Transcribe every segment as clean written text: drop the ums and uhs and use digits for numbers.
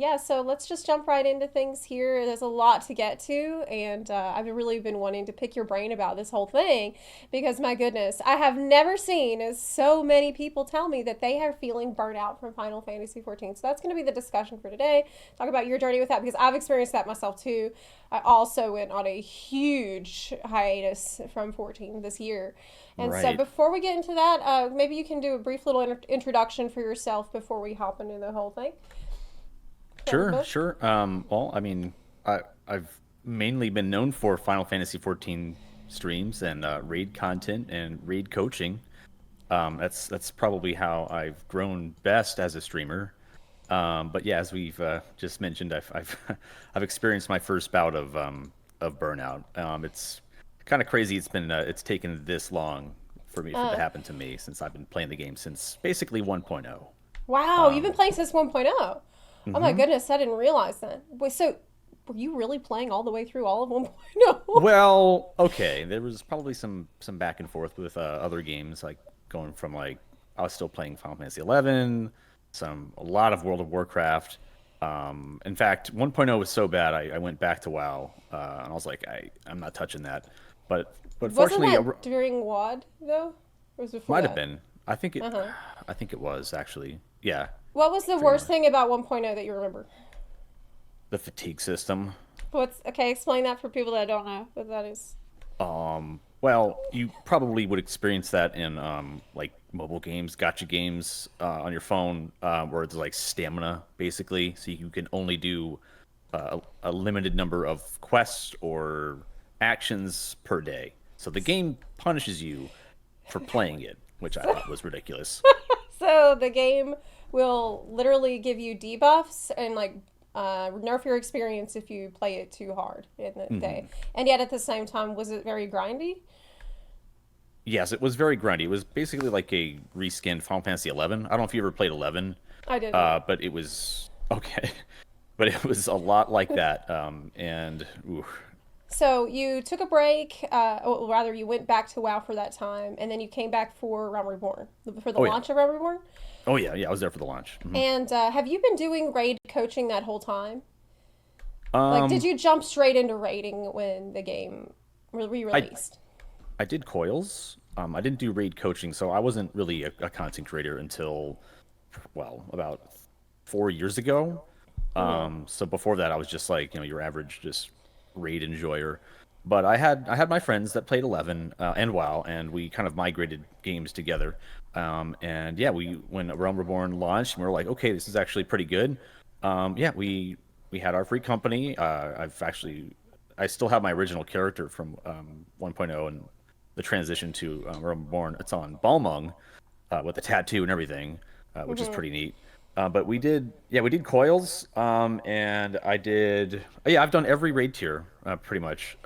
Yeah, so let's just jump right into things here. There's a lot to get to, and I've really been wanting to pick your brain about this whole thing because, my goodness, I have never seen so many people tell me that they are feeling burnt out from Final Fantasy 14. So that's going to be the discussion for today. Talk about your journey with that because I've experienced that myself too. I also went on a huge hiatus from 14 this year. And so Right. before we get into that, maybe you can do a brief little introduction for yourself before we hop into the whole thing for Sure, everybody. sure. Well, I mean, I've mainly been known for Final Fantasy 14 streams and raid content and raid coaching. That's probably how I've grown best as a streamer. But yeah, as we've just mentioned, I've I've experienced my first bout of burnout. It's kind of crazy. It's taken this long for it to Uh, happen to me since I've been playing the game since basically 1.0. Wow, you've been Um, playing since 1.0. Oh my mhm. goodness, I didn't realize that. Wait, so were you really playing all the way through all of 1.0? Well, okay. There was probably some back and forth with other games, like going from like I was still playing Final Fantasy 11, a lot of World of Warcraft. In fact, 1.0 was so bad, I went back to WoW, and I was like, I'm not touching that. But Wasn't fortunately, that during WoD though? Or was it before might have that? been. I think Uh huh. I think it was actually. Yeah, What was the during worst thing about 1.0 that you remember? the fatigue system. What's okay? Explain that for people that don't know what that is. Well, you probably would experience that in like mobile games, gotcha games on your phone, where it's like stamina basically, so you can only do a limited number of quests or actions per day. So the game punishes you for playing it, which I So, thought was ridiculous. so the game will literally give you debuffs and like nerf your experience if you play it too hard in the day. Hmm. And yet at the same time, was it very grindy? Yes, it was very grindy. It was basically like a reskinned Final Fantasy 11. I don't know if you ever played 11, I didn't. but it was okay. But it was a lot like that. And ooh, So you took a break, or rather, you went back to WoW for that time, and then you came back for Realm Reborn, for the oh yeah, launch of Realm Reborn. oh yeah, yeah. I was there for the launch. And have you been doing raid coaching that whole time? Like, did Um, you jump straight into raiding when the game I re-released? I did coils. I didn't do raid coaching, so I wasn't really a content creator until well about 4 years ago. Mm-hmm. So before that, I was just like your average just raid enjoyer. But I had my friends that played 11 and WoW, and we kind of migrated games together. And yeah, we when Realm Reborn launched, we were like, okay, this is actually pretty good. Yeah, we had our free company. I still have my original character from 1.0 and the transition to Realm Reborn. It's on Balmung with the tattoo and everything, which is Mm-hmm. pretty neat. But we did coils, and yeah, I've done every raid tier pretty much.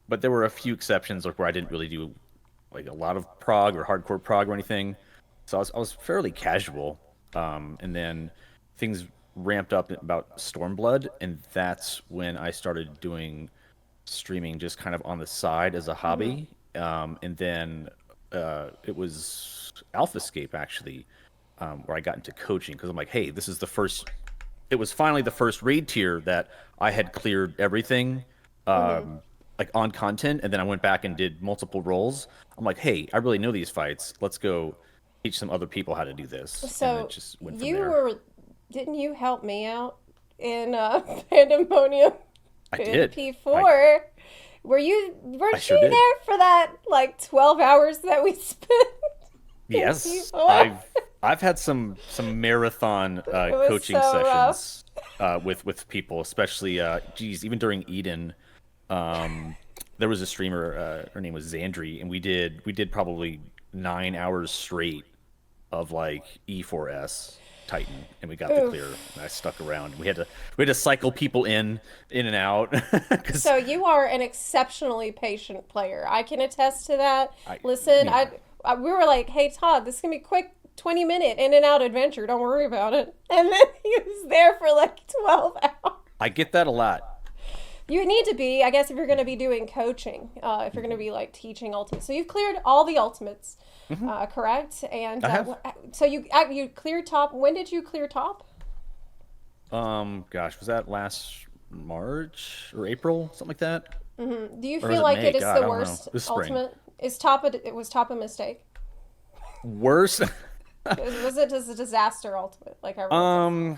But there were a few exceptions, like where I didn't really do like a lot of prog or hardcore prog or anything. So I was fairly casual. And then things ramped up about Stormblood, and that's when I started doing streaming just kind of on the side as a Mm-hmm. hobby. And then it was AlphaScape actually, where I got into coaching because I'm like, hey, this is the first. It was finally the first raid tier that I had cleared everything, Mm-hmm. like on content, and then I went back and did multiple roles. I'm like, hey, I really know these fights. Let's go teach some other people how to do this, and it So just went from you there. were, didn't you help me out in Pandemonium I in did. I P4? I Weren't sure you did. there for that like 12 hours that we spent in Yes, P4? I've had some marathon It was coaching so rough. sessions with people, especially geez, even during Eden. Um, there was a streamer, her name was Xandri, and we did probably 9 hours straight of like E4S Titan, and we got the clear. Oof. And I stuck around. We had to cycle people in and out because So you are an exceptionally patient player. I can attest to that. I Listen, yeah we were like, "Hey Todd, this is gonna be quick, 20-minute in and out adventure. Don't worry about it." And then he was there for like 12 hours. I get that a lot. You need to be, I guess, if you're going to be doing coaching, if you're going to Hmm. be like teaching ultimates. So you've cleared all the ultimates, Hmm. correct? And I have. so you cleared top. When did you clear top? Gosh, was that last March or April, something like that? Do you Or was feel it like May? it is God, the I don't know. worst This spring. ultimate? Is top a, it was top a mistake? Worse. Was it just a disaster ultimate like everyone says? um,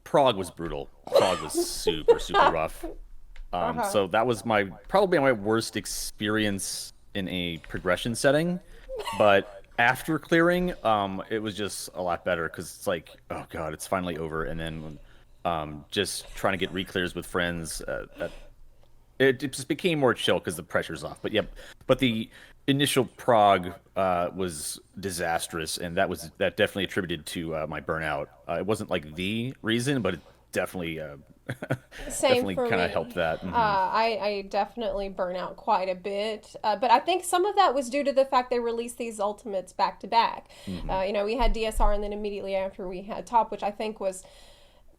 Prague was brutal. Prague was super, super rough. Uh-huh. So that was my probably my worst experience in a progression setting. But after clearing, it was just a lot better because it's like, oh God, it's finally over. And then, just trying to get re-clears with friends, it just became more chill because the pressure's off. But yep, but the initial prog was disastrous, and that definitely attributed to my burnout. It wasn't like the reason, but it definitely Same definitely for kind of helped me. that. I definitely burn out quite a bit, but I think some of that was due to the fact they released these ultimates back to back. Hmm. We had DSR, and then immediately after we had Top, which I think was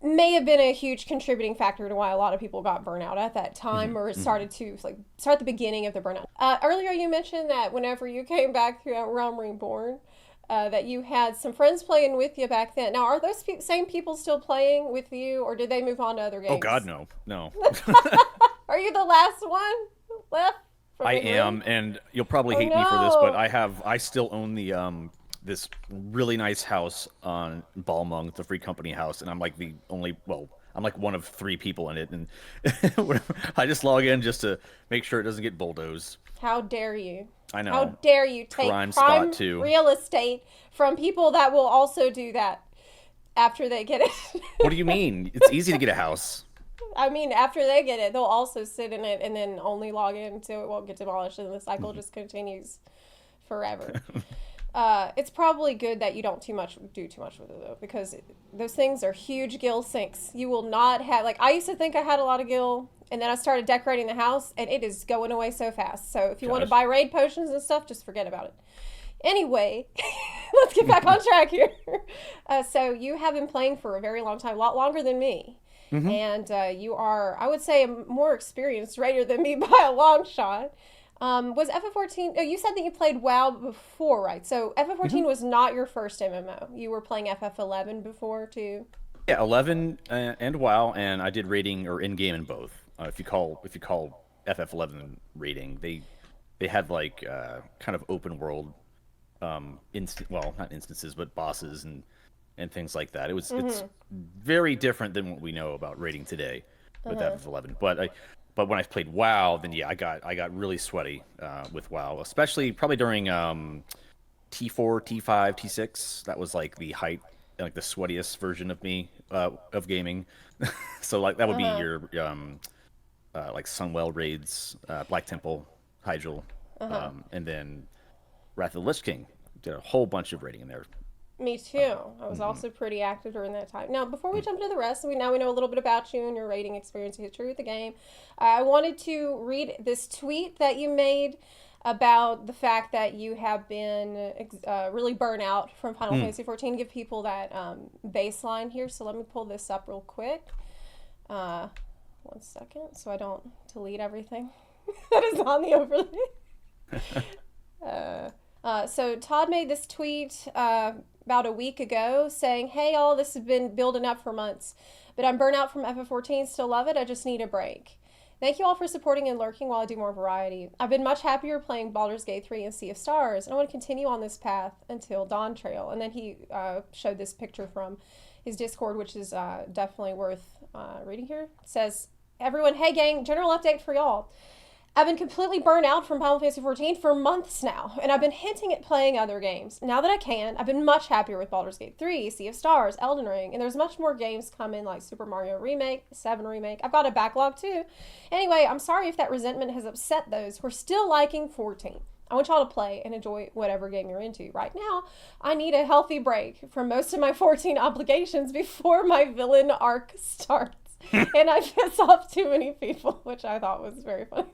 may have been a huge contributing factor to why a lot of people got burnout at that Hmm. time, or Hmm. started to like start the beginning of the burnout. Earlier, you mentioned that whenever you came back through Realm Reborn, that you had some friends playing with you back then. Now, are those same people still playing with you, or did they move on to other Oh God, games? no, no. Are you the last one left from I the group? am, and you'll probably Oh hate me for this, but no! I still own the this really nice house on Balmung, the free company house, and I'm like the only, well, I'm like one of three people in it, and I just log in just to make sure it doesn't get bulldozed. How dare you? I How know. dare you take Prime spot prime too. real estate from people that will also do that after they get it? What do you mean? It's easy to get a house. I mean, after they get it, they'll also sit in it and then only log in so it won't get demolished, and the cycle just continues forever. It's probably good that you don't do too much with it though, because those things are huge gill sinks. You will not have like I used to think I had a lot of gill, and then I started decorating the house, and it is going away so fast. So if you want to Gosh. buy raid potions and stuff, just forget about it. Anyway, let's get back on track here. So you have been playing for a very long time, a lot longer than me. Hmm. And you are, I would say, a more experienced raider than me by a long shot. Was FF14? Oh, you said that you played WoW before, right? So FF14 Hmm. was not your first MMO. You were playing FF11 before too. Yeah, 11 and WoW, and I did rating or in game in both. If you call FF11 rating, they had like kind of open world well, not instances, but bosses and things like that. It's Mm-hmm. very different than what we know about rating today with Uh-huh. FF11. But when I played WoW, then yeah, I got really sweaty with WoW, especially probably during T4, T5, T6. That was like the height, like the sweatiest version of me of gaming. So like that would be Uh-huh. your like Sunwell raids, Black Temple, Hyjal, Uh-huh. and then Wrath of the Lich King. Did a whole bunch of raiding in there. Me too. I was Mhm. also pretty active during that time. Now, before we jump into the rest, we know a little bit about you and your rating experience history with the game. I wanted to read this tweet that you made about the fact that you have been really burnt out from Final Mm. Fantasy 14. Give people that baseline here. So let me pull this up real quick. Uh, 1 second, so I don't delete everything that is on the overlay. So Todd made this tweet about a week ago saying, "Hey, all this has been building up for months, but I'm burnt out from FF14. Still love it. I just need a break. Thank you all for supporting and lurking while I do more variety. I've been much happier playing Baldur's Gate 3 and Sea of Stars, and I want to continue on this path until Dawntrail." And then he showed this picture from his Discord, which is definitely worth reading here. It says, "Everyone, hey gang, general update for y'all. I've been completely burnt out from Final Fantasy XIV for months now, and I've been hinting at playing other games. Now that I can, I've been much happier with Baldur's Gate 3, Sea of Stars, Elden Ring, and there's much more games coming like Super Mario Remake, 7 Remake. I've got a backlog too. Anyway, I'm sorry if that resentment has upset those who are still liking 14. I want y'all to play and enjoy whatever game you're into. Right now, I need a healthy break from most of my 14 obligations before my villain arc starts. And I piss off too many people," which I thought was very funny.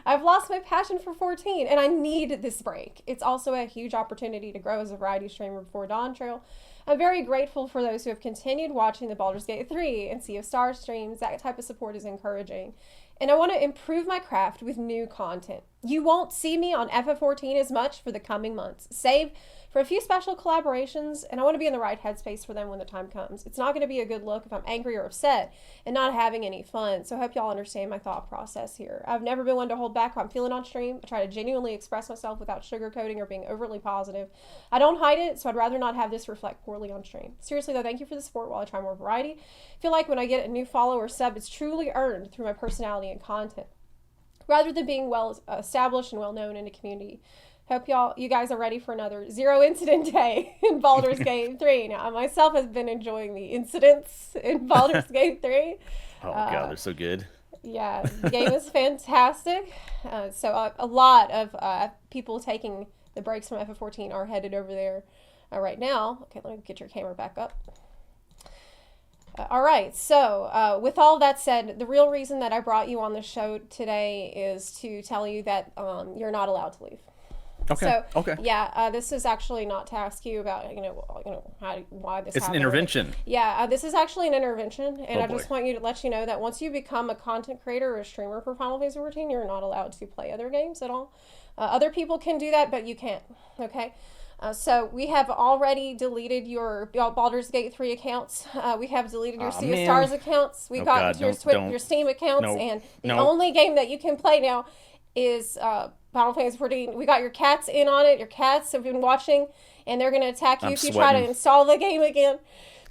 "I've lost my passion for 14 and I need this break. It's also a huge opportunity to grow as a variety streamer before Dawntrail. I'm very grateful for those who have continued watching the Baldur's Gate 3 and Sea of Stars streams. That type of support is encouraging. And I want to improve my craft with new content. You won't see me on FF14 as much for the coming months, save for a few special collaborations, and I want to be in the right headspace for them when the time comes. It's not going to be a good look if I'm angry or upset and not having any fun, so I hope y'all understand my thought process here. I've never been one to hold back how I'm feeling on stream. I try to genuinely express myself without sugarcoating or being overly positive. I don't hide it, so I'd rather not have this reflect poorly on stream. Seriously though, thank you for the support while I try more variety. I feel like when I get a new follow or sub, it's truly earned through my personality and content, rather than being well established and well known in the community. Hope you guys are ready for another zero incident day in Baldur's Gate 3. Now, I myself have been enjoying the incidents in Baldur's Gate 3. Oh god, they're so good. Yeah, the game is fantastic. So a lot of people taking the breaks from FF14 are headed over there right now. Okay, let me get your camera back up. All right, so with all that said, the real reason that I brought you on the show today is to tell you that you're not allowed to leave. Okay. So, okay. Yeah, this is actually not to ask you about why this. It's happened. an intervention. Yeah, this is actually an intervention, and I just boy. want you to let you know that once you become a content creator or a streamer for Final Fantasy 14, you're not allowed to play other games at all. Other people can do that, but you can't. Okay. So we have already deleted your Baldur's Gate 3 accounts. We have deleted your Sea of Stars accounts. We got your Steam accounts, and the only game that you can play now is Final Fantasy 14. We got your cats in on it. Your cats have been watching, and they're going to attack you if you try to install the game again.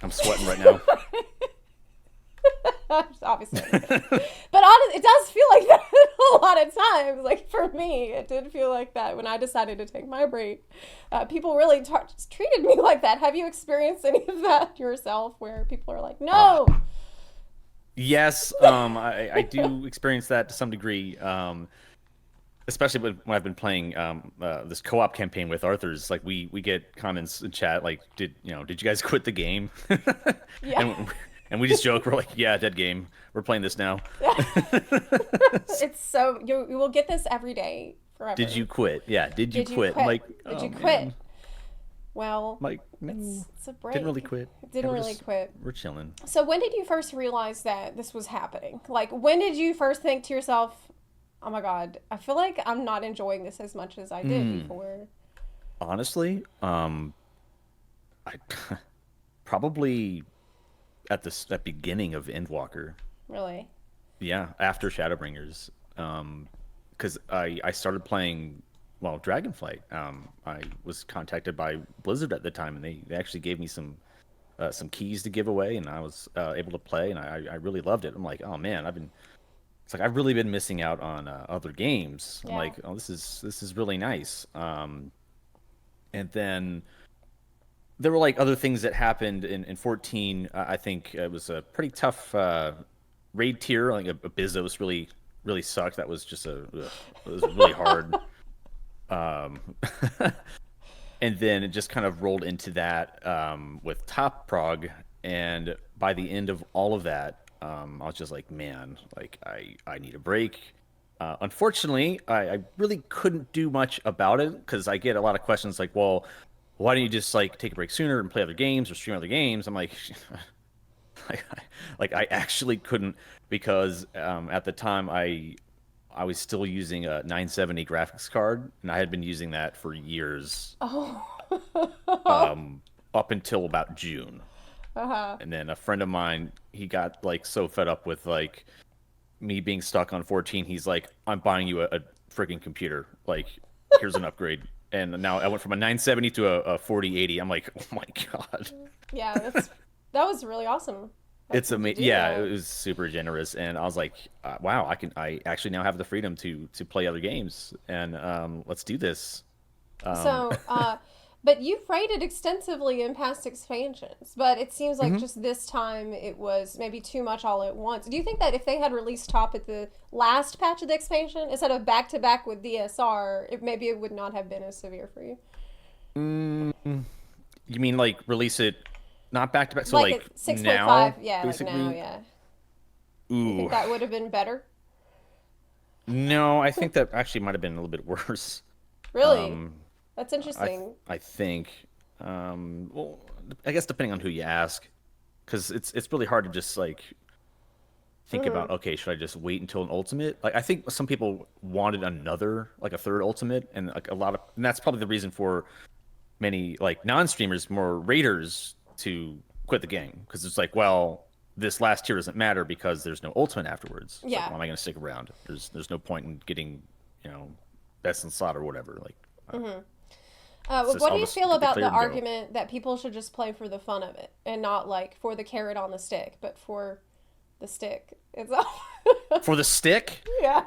I'm sweating right now. Obviously. But honestly, it does feel like that a lot of times. Like for me, it did feel like that when I decided to take my break. People really treated me like that. Have you experienced any of that yourself where people are like, no? Yes, I do experience that to some degree. Especially when I've been playing this co-op campaign with Arthur's, like we get comments in chat like, did you guys quit the game? Yeah. And we just joke, we're like, yeah, dead game. We're playing this now. It's so you will get this every day forever. Did you quit? Yeah, did you quit? I'm like, did you quit? Man. Well, like, no, it's a break. Didn't really quit. Didn't really quit. We're chilling. So when did you first realize that this was happening? Like, when did you first think to yourself, oh my god, I feel like I'm not enjoying this as much as I did before? Honestly, I probably at the beginning of Endwalker. Really? Yeah, after Shadowbringers, because I started playing Dragonflight. I was contacted by Blizzard at the time, and they actually gave me some keys to give away, and I was able to play, and I really loved it. I'm like, oh man, I've really been missing out on other games. Yeah. I'm like, oh, this is really nice. And then there were like other things that happened in 14. I think it was a pretty tough raid tier. Like Abyzos really sucked. That was just it was really hard. And then it just kind of rolled into that with Top Prog, and by the end of all of that, I was just like, man, like I need a break. Unfortunately, I really couldn't do much about it because I get a lot of questions like, well, why don't you just like take a break sooner and play other games or stream other games? I'm like, I actually couldn't because at the time I was still using a 970 graphics card, and I had been using that for years. Oh. Up until about June. Uh-huh. And then a friend of mine, he got like so fed up with like me being stuck on 14. He's like, I'm buying you a freaking computer. Like, here's an upgrade. And now I went from a 970 to a 4080. I'm like, oh my god. Yeah, that was really awesome. It's amazing. Yeah, it was super generous, and I was like, wow, I actually now have the freedom to play other games, and let's do this. But you've rated extensively in past expansions, but it seems like just this time it was maybe too much all at once. Do you think that if they had released Top at the last patch of the expansion instead of back to back with DSR, maybe it would not have been as severe for you? You mean like release it not back to back, so like 6.5, now? yeah, basically? like now, yeah. Ooh. You think that would have been better? No, I think that actually might have been a little bit worse. Really? That's interesting. I think. Well, I guess depending on who you ask, because it's really hard to just like think about, okay, should I just wait until an ultimate? Like I think some people wanted another, like a third ultimate, and like and that's probably the reason for many like non-streamers, more raiders to quit the game because it's like, well, this last tier doesn't matter because there's no ultimate afterwards. It's like, Yeah. why am I going to stick around? There's no point in getting, you know, best in slot or whatever. Like, What do I'll you just feel get the about the clear and go. argument that people should just play for the fun of it and not like for the carrot on the stick, but for the stick itself? For the stick, Yeah.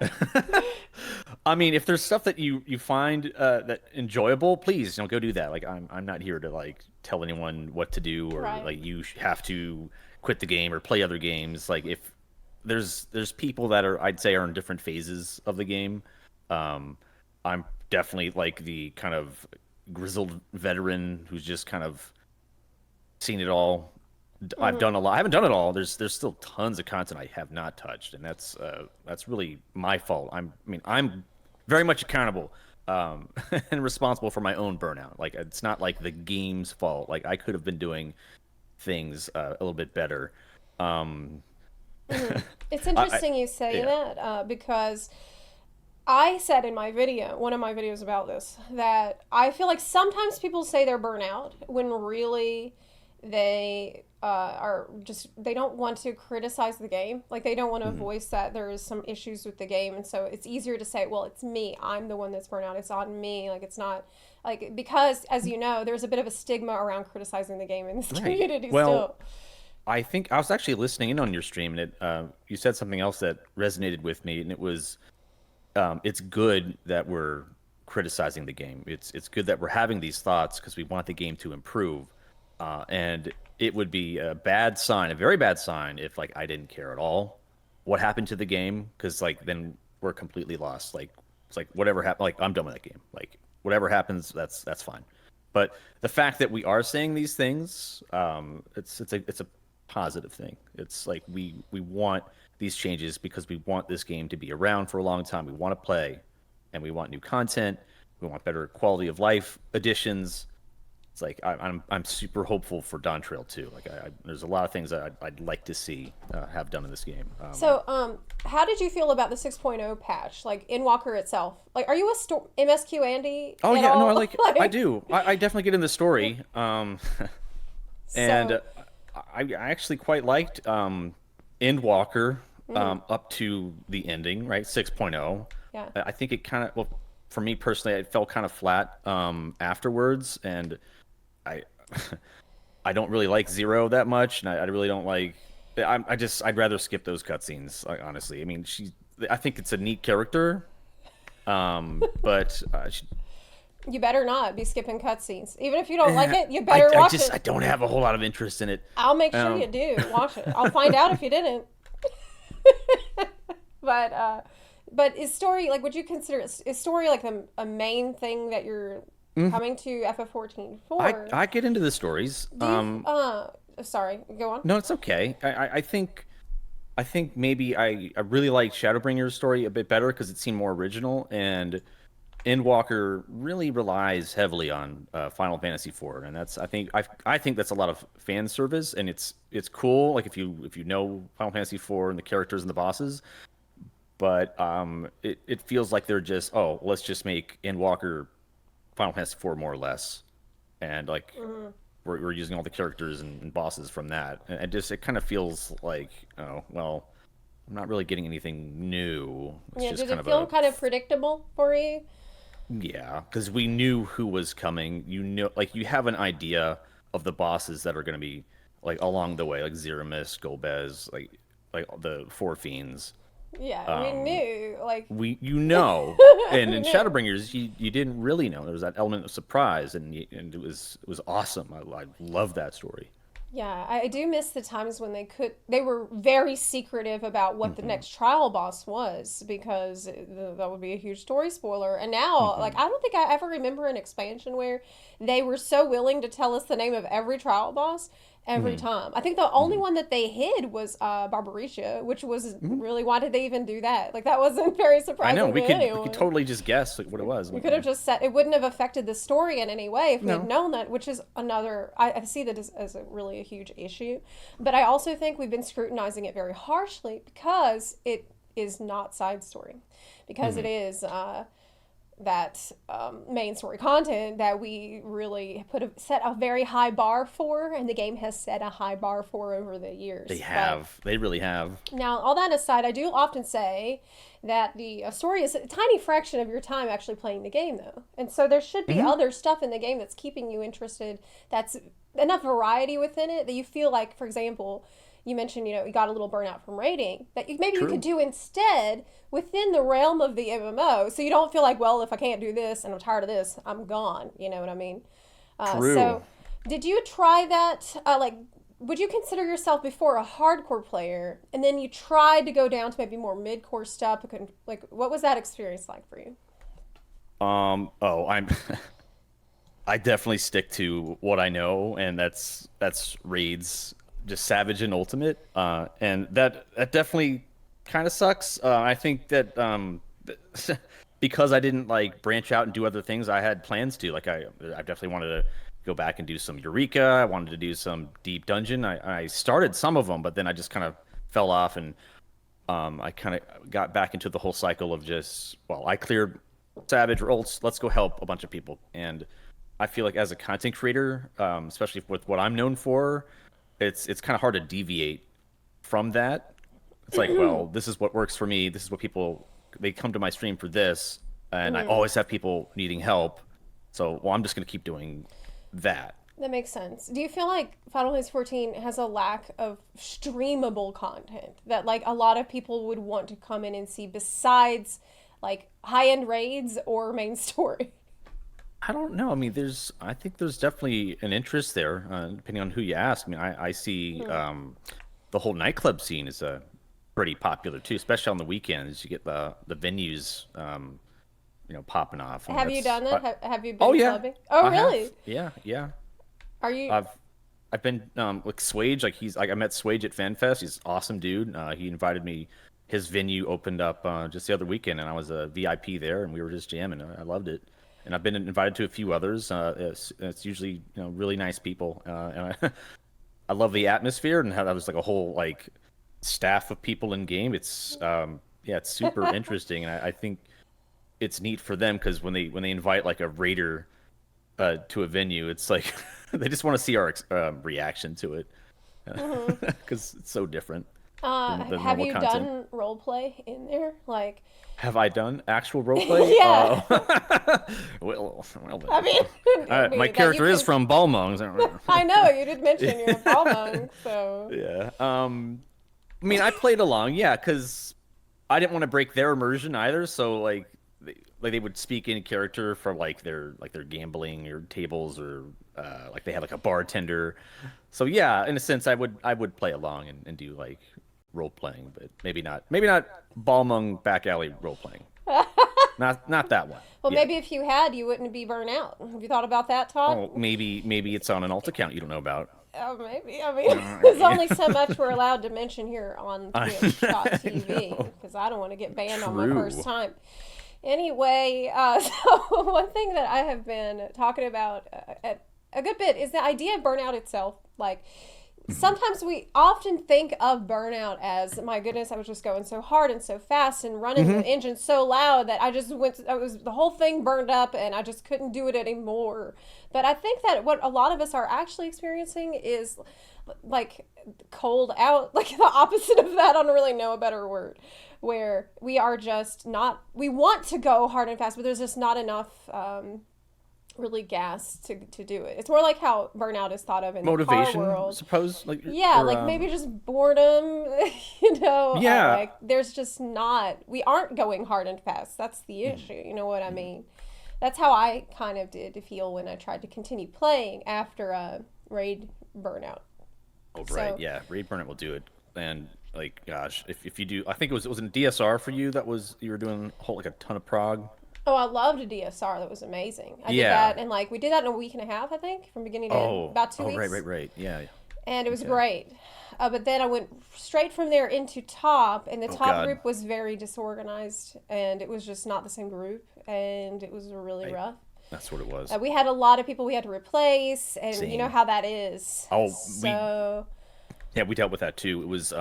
I mean, if there's stuff that you find that enjoyable, please, go do that. Like, I'm not here to like tell anyone what to do or Right. like have to quit the game or play other games. Like, if there's people that I'd say are in different phases of the game. I'm definitely like the kind of grizzled veteran who's just kind of seen it all. I've done a lot. I haven't done it all. There's still tons of content I have not touched, and that's really my fault. I'm very much accountable and responsible for my own burnout. Like it's not like the game's fault. Like I could have been doing things a little bit better. Um, It's I interesting you say yeah. that because I said in my video, one of my videos about this, that I feel like sometimes people say they're burnout when really they are just, they don't want to criticize the game. Like they don't want to Mhm. voice that there is some issues with the game. And so it's easier to say, well, it's me. I'm the one that's burnout. It's on me. Like it's not like, because as you know, there's a bit of a stigma around criticizing the game in this Right. community Well, still. I think I was actually listening in on your stream, and you said something else that resonated with me, and it was it's good that we're criticizing the game. It's good that we're having these thoughts because we want the game to improve. And it would be a bad sign, a very bad sign, if like I didn't care at all what happened to the game, because like then we're completely lost. Like it's like whatever happened, like I'm done with that game. Like whatever happens, that's fine. But the fact that we are saying these things, it's a positive thing. It's like we want these changes because we want this game to be around for a long time. We want to play, and we want new content. We want better quality of life additions. It's like I'm super hopeful for Dawntrail too. Like there's a lot of things that I'd like to see have done in this game. So, how did you feel about the 6.0 patch? Like in Walker itself, like, are you a MSQ Andy Oh at yeah, no, all? I Like, do. I definitely get in the story. And so, I actually quite liked Endwalker mm, up to the ending, right? 6.0. yeah, I think it kind of, well, for me personally, it felt kind of flat afterwards, and I I don't really like Zero that much, and I really don't like. I'd rather skip those cutscenes, like, honestly. I mean, I think it's a neat character, but you better not be skipping cutscenes. Even if you don't like it, you better I watch just I it. don't have a whole lot of interest in it. I'll make sure you Um, do watch it. I'll find out if you didn't. but but is story like? Would you consider is story like a main thing that you're coming to FF14 for? I get into the stories. Do you? Sorry, go on. No, it's okay. I think maybe I really like Shadowbringer's story a bit better because it seemed more original, and Endwalker really relies heavily on Final Fantasy IV, and that's I think that's a lot of fan service, and it's cool. Like if you know Final Fantasy IV and the characters and the bosses, but it feels like they're just, oh, let's just make Endwalker Final Fantasy IV more or less, and like Mhm. we're using all the characters and bosses from that, and it kind of feels like, oh well, I'm not really getting anything new. It's Yeah, just did kind it of feel a kind of predictable for you? yeah, because we knew who was coming. You know, like you have an idea of the bosses that are going to be like along the way, like Zeramis, Golbez, like the Four Fiends. Yeah, we Um, knew. Like, and in we knew. Shadowbringers, you didn't really know. There was that element of surprise, and it was awesome. I love that story. Yeah, I do miss the times when they were very secretive about what the Hmm. next trial boss was because that would be a huge story spoiler. And now, like, Hmm. I don't think I ever remember an expansion where they were so willing to tell us the name of every trial boss. every time. I think the only one that they hid was Barbarisha, which was really, why did they even do that? Like, that wasn't very I know surprising we to could anyone. totally just guess like what it was. We could have just said it wouldn't have affected the story in any way if we had No. known that, which is another. I see that as a really a huge issue, but I also think we've been scrutinizing it very harshly because it is not side story, because it is that main story content that we really set a very high bar for, and the game has set a high bar for over the years. They have. They really have. Now, all that aside, I do often say that the story is a tiny fraction of your time actually playing the game, though. And so there should be other stuff in the game that's keeping you interested, that's enough variety within it that you feel like, for example, you mentioned, you got a little burnout from raiding, that you could do instead within the realm of the MMO. So you don't feel like, well, if I can't do this and I'm tired of this, I'm gone. You know what I mean? True. So did you try that? Would you consider yourself before a hardcore player and then you tried to go down to maybe more mid-core stuff? Like, what was that experience like for you? I'm I definitely stick to what I know, and that's raids, just savage and ultimate, and that definitely kind of sucks. I think that because I didn't like branch out and do other things I had plans to. Like I definitely wanted to go back and do some Eureka. I wanted to do some deep dungeon. I started some of them, but then I just kind of fell off, and I kind of got back into the whole cycle of just, well, I cleared savage or ults. Let's go help a bunch of people. And I feel like as a content creator, especially with what I'm known for, it's kind of hard to deviate from that. It's like, well, this is what works for me. This is what they come to my stream for this, and I always have people needing help. So, well, I'm just going to keep doing that. That makes sense. Do you feel like Final Fantasy 14 has a lack of streamable content that like a lot of people would want to come in and see besides like high-end raids or main story? I don't know. I mean, I think there's definitely an interest there, depending on who you ask. I mean, I see the whole nightclub scene is pretty popular too, especially on the weekends. You get the venues, popping off. Have you done that? Have you been clubbing? Oh, Oh, really? Yeah. Are you? I've been with Swage. I met Swage at FanFest. He's an awesome dude. He invited me. His venue opened up just the other weekend, and I was a VIP there, and we were just jamming. I loved it. And I've been invited to a few others. It's usually really nice people, and I love the atmosphere and how that was like a whole like staff of people in game. It's it's super interesting, and I think it's neat for them because when they invite like a raider to a venue, it's like they just want to see our reaction to it because it's so different. Than Have normal you content. done role play in there? Like, Have I done actual roleplay? Yeah. Well, I mean, my that character you is from Balmung. I know you did mention you're a Balmung, so Yeah. I mean, I played along, yeah, because I didn't want to break their immersion either. So like they would speak in character for like their gambling or tables or like they had like a bartender. So yeah, in a sense, I would play along and do like role playing, but maybe not Balmung back alley role playing. Not that one. well, Yeah. maybe if you had, you wouldn't be burnt out. Have you thought about that, Todd? Oh, maybe it's on an alt account you don't know about. Oh, maybe. I mean, there's only so much we're allowed to mention here on Twitch.tv because I don't want to get banned on my True. first time. Anyway, so one thing that I have been talking about a good bit is the idea of burnout itself. Like, sometimes we often think of burnout as, my goodness, I was just going so hard and so fast and running the engine so loud that the whole thing burned up and I just couldn't do it anymore. But I think that what a lot of us are actually experiencing is like cold out, like the opposite of that. I don't really know a better word, where we are just not, we want to go hard and fast, but there's just not enough really gas to do it. It's more like how burnout is thought of in the Motivation, car world. suppose. Like Yeah, like maybe just boredom, Yeah. like there's just not, we aren't going hard and fast. That's the issue, you know what I mean? That's how I kind of did feel when I tried to continue playing after a raid burnout. Oh, right, yeah, raid burnout will do it. And like, gosh, if you do, I think it was in DSR for you you were doing like a ton of prog. Oh, I loved a DSR. That was amazing. I did Yeah. that, and like we did that in a week and a half, I think, from beginning to end, about 2 weeks. Right, yeah. and it was Okay. great. But then I went straight from there into top, and the Oh top God. group was very disorganized, and it was just not the same group, and it was really Right. rough. That's what it was. We had a lot of people we had to replace, and you know Same. how that is. Oh, So, we dealt with that too. It was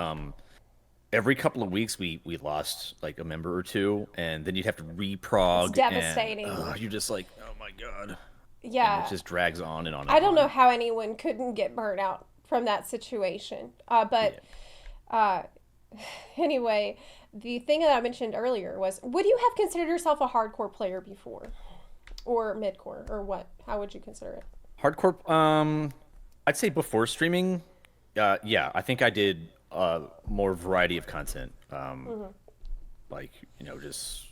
every couple of weeks we lost like a member or two, and then you'd have to it's reprog, and devastating. you're just like, oh my God, and it Yeah. just drags on and on and I don't on. know how anyone couldn't get burnt out from that situation. But Yeah. uh, anyway, the thing that I mentioned earlier was, would you have considered yourself a hardcore player before? Or midcore? Or what? How would you consider it? Hardcore. I'd say before streaming, yeah, I think I did more variety of content. Like just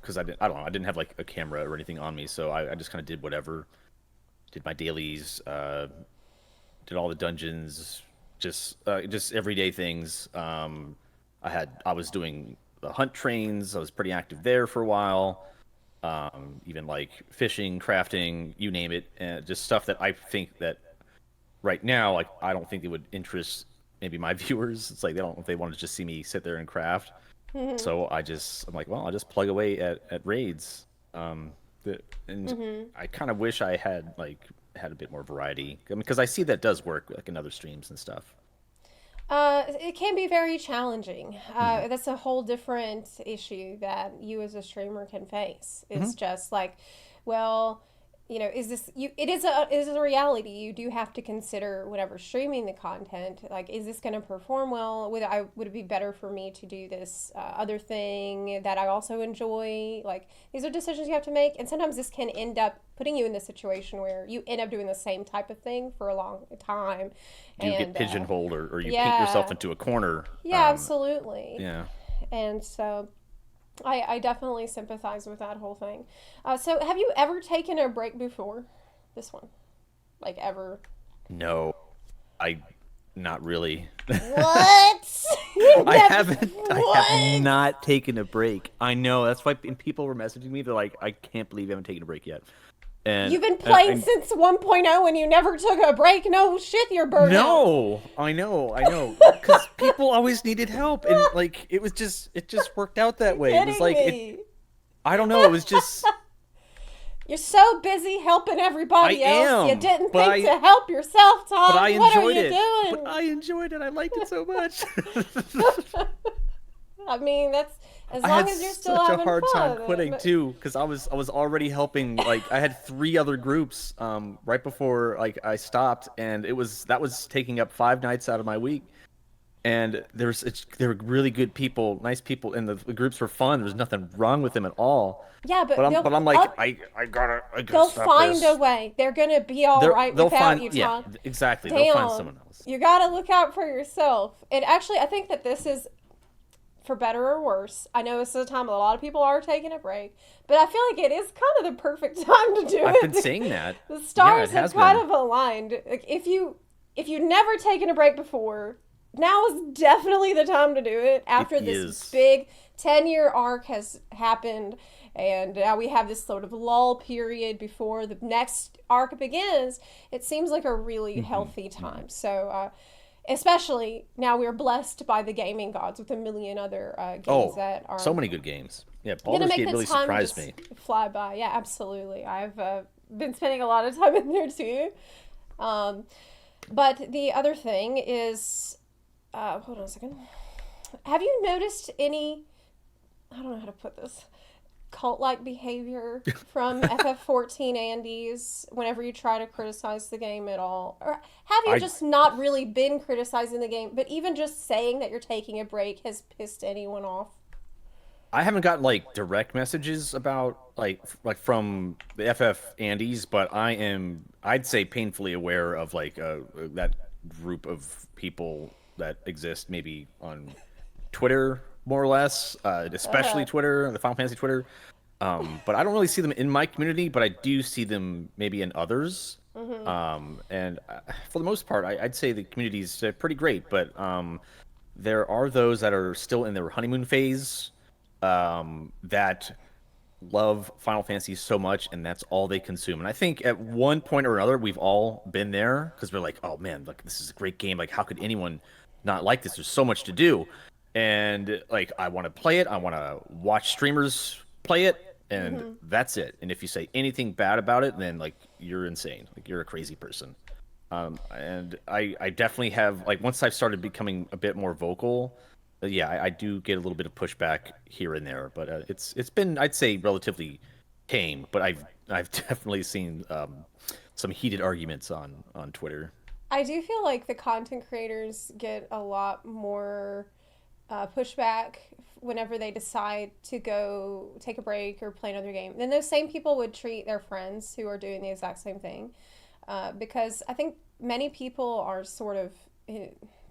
because I don't know, I didn't have like a camera or anything on me, so I just kind of did whatever. Did my dailies, did all the dungeons, just everyday things. I was doing the hunt trains. I was pretty active there for a while. Even like fishing, crafting, you name it, and just stuff that I think that right now, like I don't think it would interest maybe my viewers. It's like they don't if they want to just see me sit there and craft. So I'm like, well, I'll just plug away at raids. And I kind of wish I had had a bit more variety. I mean, because I see that does work like in other streams and stuff. It can be very challenging. That's a whole different issue that you as a streamer can face. It's just like, well, is this you? It is a reality. You do have to consider whenever streaming the content. Like, is this going to perform well? Would it be better for me to do this other thing that I also enjoy? Like, these are decisions you have to make, and sometimes this can end up putting you in the situation where you end up doing the same type of thing for a long time. Do you get And pigeonholed or you paint yourself yeah, into a corner? yeah, absolutely. Yeah. And so I definitely sympathize with that whole thing. So have you ever taken a break before this one? Like, ever? No, I not really. What? I haven't. I have What? not taken a break. I know. That's why people were messaging me. They're like, I can't believe you haven't taken a break yet. And You've been playing since 1.0 and you never took a break? No shit, you're burnt out. no, I know, because people always needed help, and like it just worked out that way. It was Kidding like me. I don't know. It was just You're so busy helping everybody I else. You am, didn't but think to help yourself, Tom. but I What are enjoyed you it. doing? But I enjoyed it. I liked it so much. I mean, that's as I long had as you're still such a having hard fun. time quitting too, because I was already helping. Like I had 3 other groups right before like I stopped, and that was taking up 5 nights out of my week. And they were really good people, nice people, and the groups were fun. There was nothing wrong with them at all. Yeah, but But I'm like I gotta they'll stop find this. a way. They're gonna be all right They'll without find you, yeah, Tom. exactly. They'll find Damn, someone else. you gotta look out for yourself. And actually, I think that this is, for better or worse, I know this is a time a lot of people are taking a break, but I feel like it is kind of the perfect time to do I've it. been saying that. The stars it have has kind been. of aligned. Like, if you've never taken a break before, now is definitely the time to do it. After this is. big 10-year arc has happened, and now we have this sort of lull period before the next arc begins. It seems like a really healthy time. So, especially now we're blessed by the gaming gods with a million other games that are so many good games. Yeah, gonna Baldur's make Gate the really time surprised just me. fly by. Yeah, absolutely. I've been spending a lot of time in there too. But the other thing is, hold on a second. Have you noticed any? I don't know how to put this. Cult-like behavior from FF14 Andes whenever you try to criticize the game at all? Or have you just not really been criticizing the game, but even just saying that you're taking a break has pissed anyone off? I haven't gotten like direct messages about like from the FF Andes, but I'd say painfully aware of like that group of people that exist maybe on Twitter more or less, especially Twitter, the Final Fantasy Twitter. But I don't really see them in my community, but I do see them maybe in others. And for the most part, I'd say the community's pretty great, but there are those that are still in their honeymoon phase that love Final Fantasy so much, and that's all they consume. And I think at one point or another, we've all been there because we're like, oh man, like this is a great game. Like, how could anyone not like this? There's so much to do, and like I want to play it. I want to watch streamers play it, and Hmm. that's it. And if you say anything bad about it, then like you're insane. Like you're a crazy person. And I definitely have like once I've started becoming a bit more vocal, yeah, I do get a little bit of pushback here and there, but it's been I'd say relatively tame. But I've definitely seen some heated arguments on Twitter. I do feel like the content creators get a lot more pushback whenever they decide to go take a break or play another game. Then those same people would treat their friends who are doing the exact same thing. Because I think many people are sort of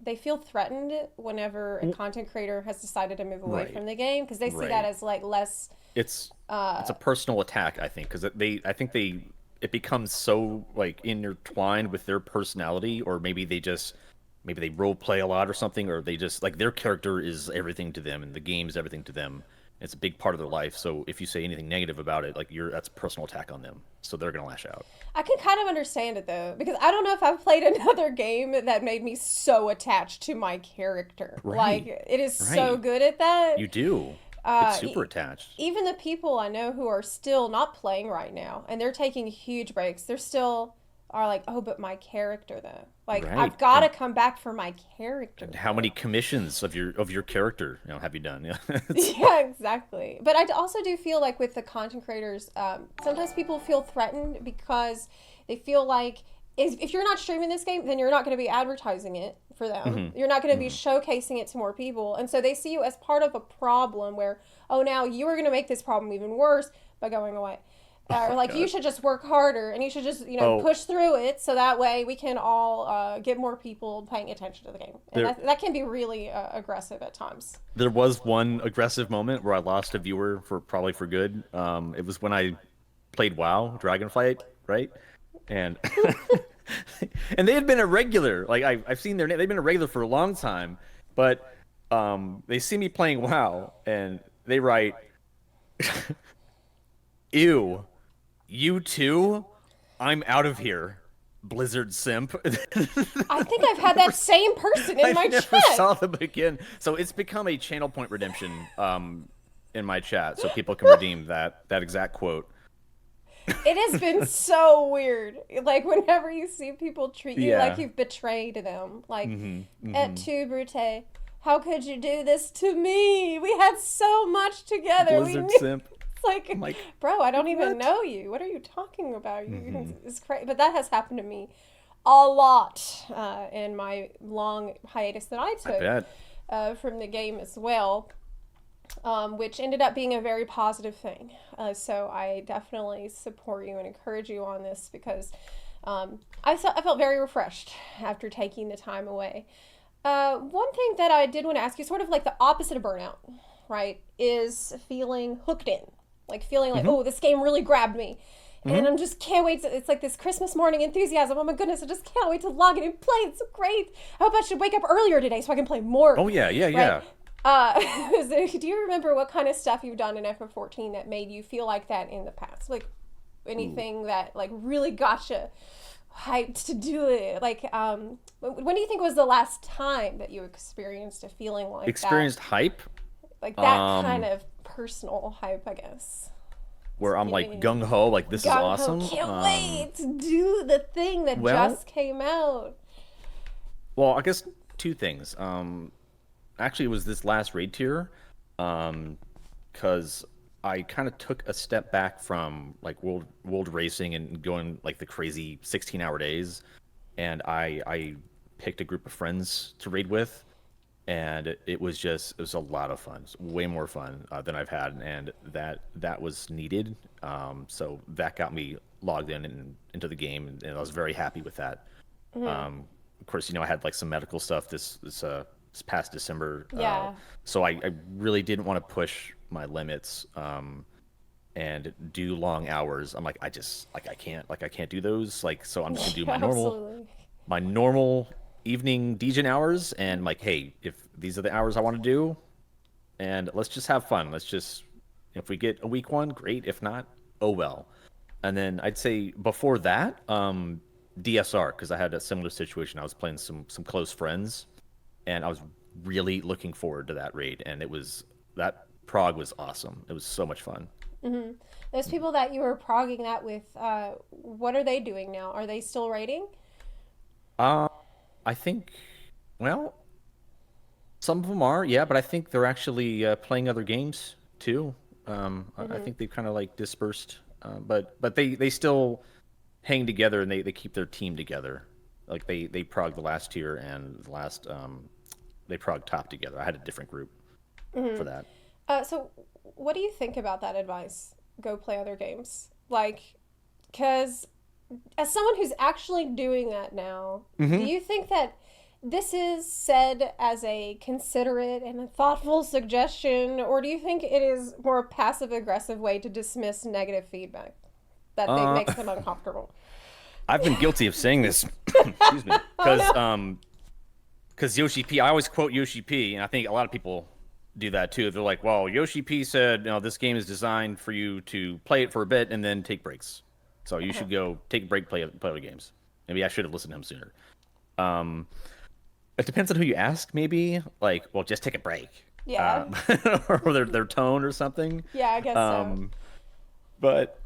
they feel threatened whenever a content creator has decided to move away Right, from the game because they see that right. as like less. It's Uh, it's a personal attack, I think, because I think they it becomes so like intertwined with their personality, or maybe they role play a lot or something, or they just like their character is everything to them, and the game is everything to them. It's a big part of their life. So if you say anything negative about it, like you're that's a personal attack on them. So they're gonna lash out. I can kind of understand it though because I don't know if I've played another game that made me so attached to my character. Like Right, it is so right. good at that. You do. It's Uh, super e- attached. Even the people I know who are still not playing right now and they're taking huge breaks, they're still are like, oh, but my character though. Like Right. I've got to come back for my character And how many though. commissions of your character, have you done? Yeah. It's Yeah, exactly. But I also do feel like with the content creators, sometimes people feel threatened because they feel like if you're not streaming this game, then you're not going to be advertising it for them. hmm You're not going to be hmm showcasing it to more people. And so they see you as part of a problem where, oh, now you are going to make this problem even worse by going away. Oh Or my like you God. should just work harder and you should just Oh, push through it so that way we can all get more people paying attention to the game and there that can be really aggressive at times. there was one aggressive moment where I lost a viewer for probably for good. It was when I played WoW Dragonflight, right? And and they had been a regular. Like I've seen their name. They've been a regular for a long time, but they see me playing WoW and they write, "Ew, you too? I'm out of here, Blizzard simp." I think I've had that same person in I my never chat. saw them again. So it's become a channel point redemption in my chat, so people can redeem that exact quote. It has been so weird. Like whenever you see people treat you like Yeah. you've betrayed them. Like hmm et hmm tu, Brute. How could you do this to me? We had so much together. We Blizzard knew. simp. It's like, I'm like, bro, I don't even what? know you. What are you talking about? hmm It's crazy. But that has happened to me a lot in my long hiatus that I I took bet. from the game as well. Which ended up being a very positive thing. So I definitely support you and encourage you on this because I felt very refreshed after taking the time away. One thing that I did want to ask you, sort of like the opposite of burnout, right, is feeling hooked in. Like feeling like, hmm oh, this game really grabbed me. And hmm I'm just can't wait to, it's like this Christmas morning enthusiasm. Oh my goodness, I just can't wait to log in and play. It's so great. I hope I should wake up earlier today so I can play more. Oh yeah, yeah, Right? yeah. Uh, do you remember what kind of stuff you've done in FF14 that made you feel like that in the past? Like Ooh. anything that like really got you hyped to do it? Like, when do you think was the last time that you experienced a feeling Experienced hype. like that kind Um, of personal hype? I guess. where I'm like Feeling gung ho, like this is gung ho, awesome. can't wait to do the thing that Well, just came out. well, I guess two things. Actually, it was this last raid tier, because I kind of took a step back from like world racing and going like the crazy 16-hour days, and I picked a group of friends to raid with, and it was a lot of fun. It's way more fun than I've had, and that was needed. So that got me logged in and into the game, and I was very happy with that. Hmm. Of course, I had like some medical stuff this past December, Yeah. so I really didn't want to push my limits and do long hours. I'm like, I just like I can't do those. Like, so I'm just gonna do Yeah, absolutely. my normal evening DJ hours, and like, hey, if these are the hours I want to do, and let's just have fun. Let's just If we get a week one, great. If not, oh well. And then I'd say before that, DSR, because I had a similar situation. I was playing some close friends, and I was really looking forward to that raid. And it was that Prague was awesome. It was so much fun. Mm-hmm. Those people that you were progging that with, what are they doing now? Are they still raiding? Uh, I think, well, some of them are, yeah, but I think they're actually playing other games too. I Mm-hmm. think they've kind of like dispersed, but they still hang together and they keep their team together. Like they prog the last tier and the last they prog top together. I had a different group Mm-hmm. for that. So, what do you think about that advice? Go play other games. Like, because as someone who's actually doing that now, do Hmm. you think that this is said as a considerate and a thoughtful suggestion, or do you think it is more a passive aggressive way to dismiss negative feedback that they Uh, makes them uncomfortable? I've been guilty of saying this, excuse me, Oh no. because Yoshi P. I always quote Yoshi P. And I think a lot of people do that too. They're like, "Well, Yoshi P. said, this game is designed for you to play it for a bit and then take breaks. So you should go take a break, play other games." Maybe I should have listened to him sooner. Um, it depends on who you ask. Maybe like, well, just take a break, uh, Yeah. or their tone or something. Yeah, I guess so. Um, but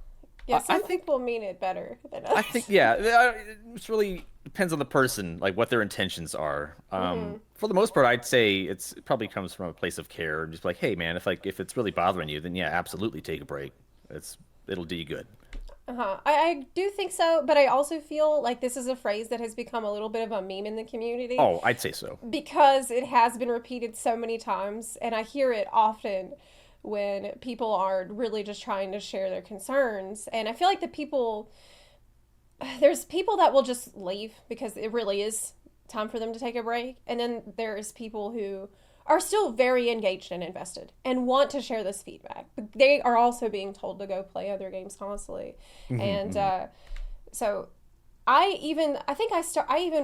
Yeah, I some think people mean it better than I think others. yeah, it really depends on the person, like what their intentions are. Mm-hmm. For the most part, I'd say it probably comes from a place of care and just like, hey man, if it's really bothering you, then yeah, absolutely take a break. It'll do you good. Uh-huh. I do think so, but I also feel like this is a phrase that has become a little bit of a meme in the community Oh, I'd say so. because it has been repeated so many times, and I hear it often when people are really just trying to share their concerns. And I feel like there's people that will just leave because it really is time for them to take a break. And then there's people who are still very engaged and invested and want to share this feedback. But they are also being told to go play other games constantly. Hmm. And Hmm. so I even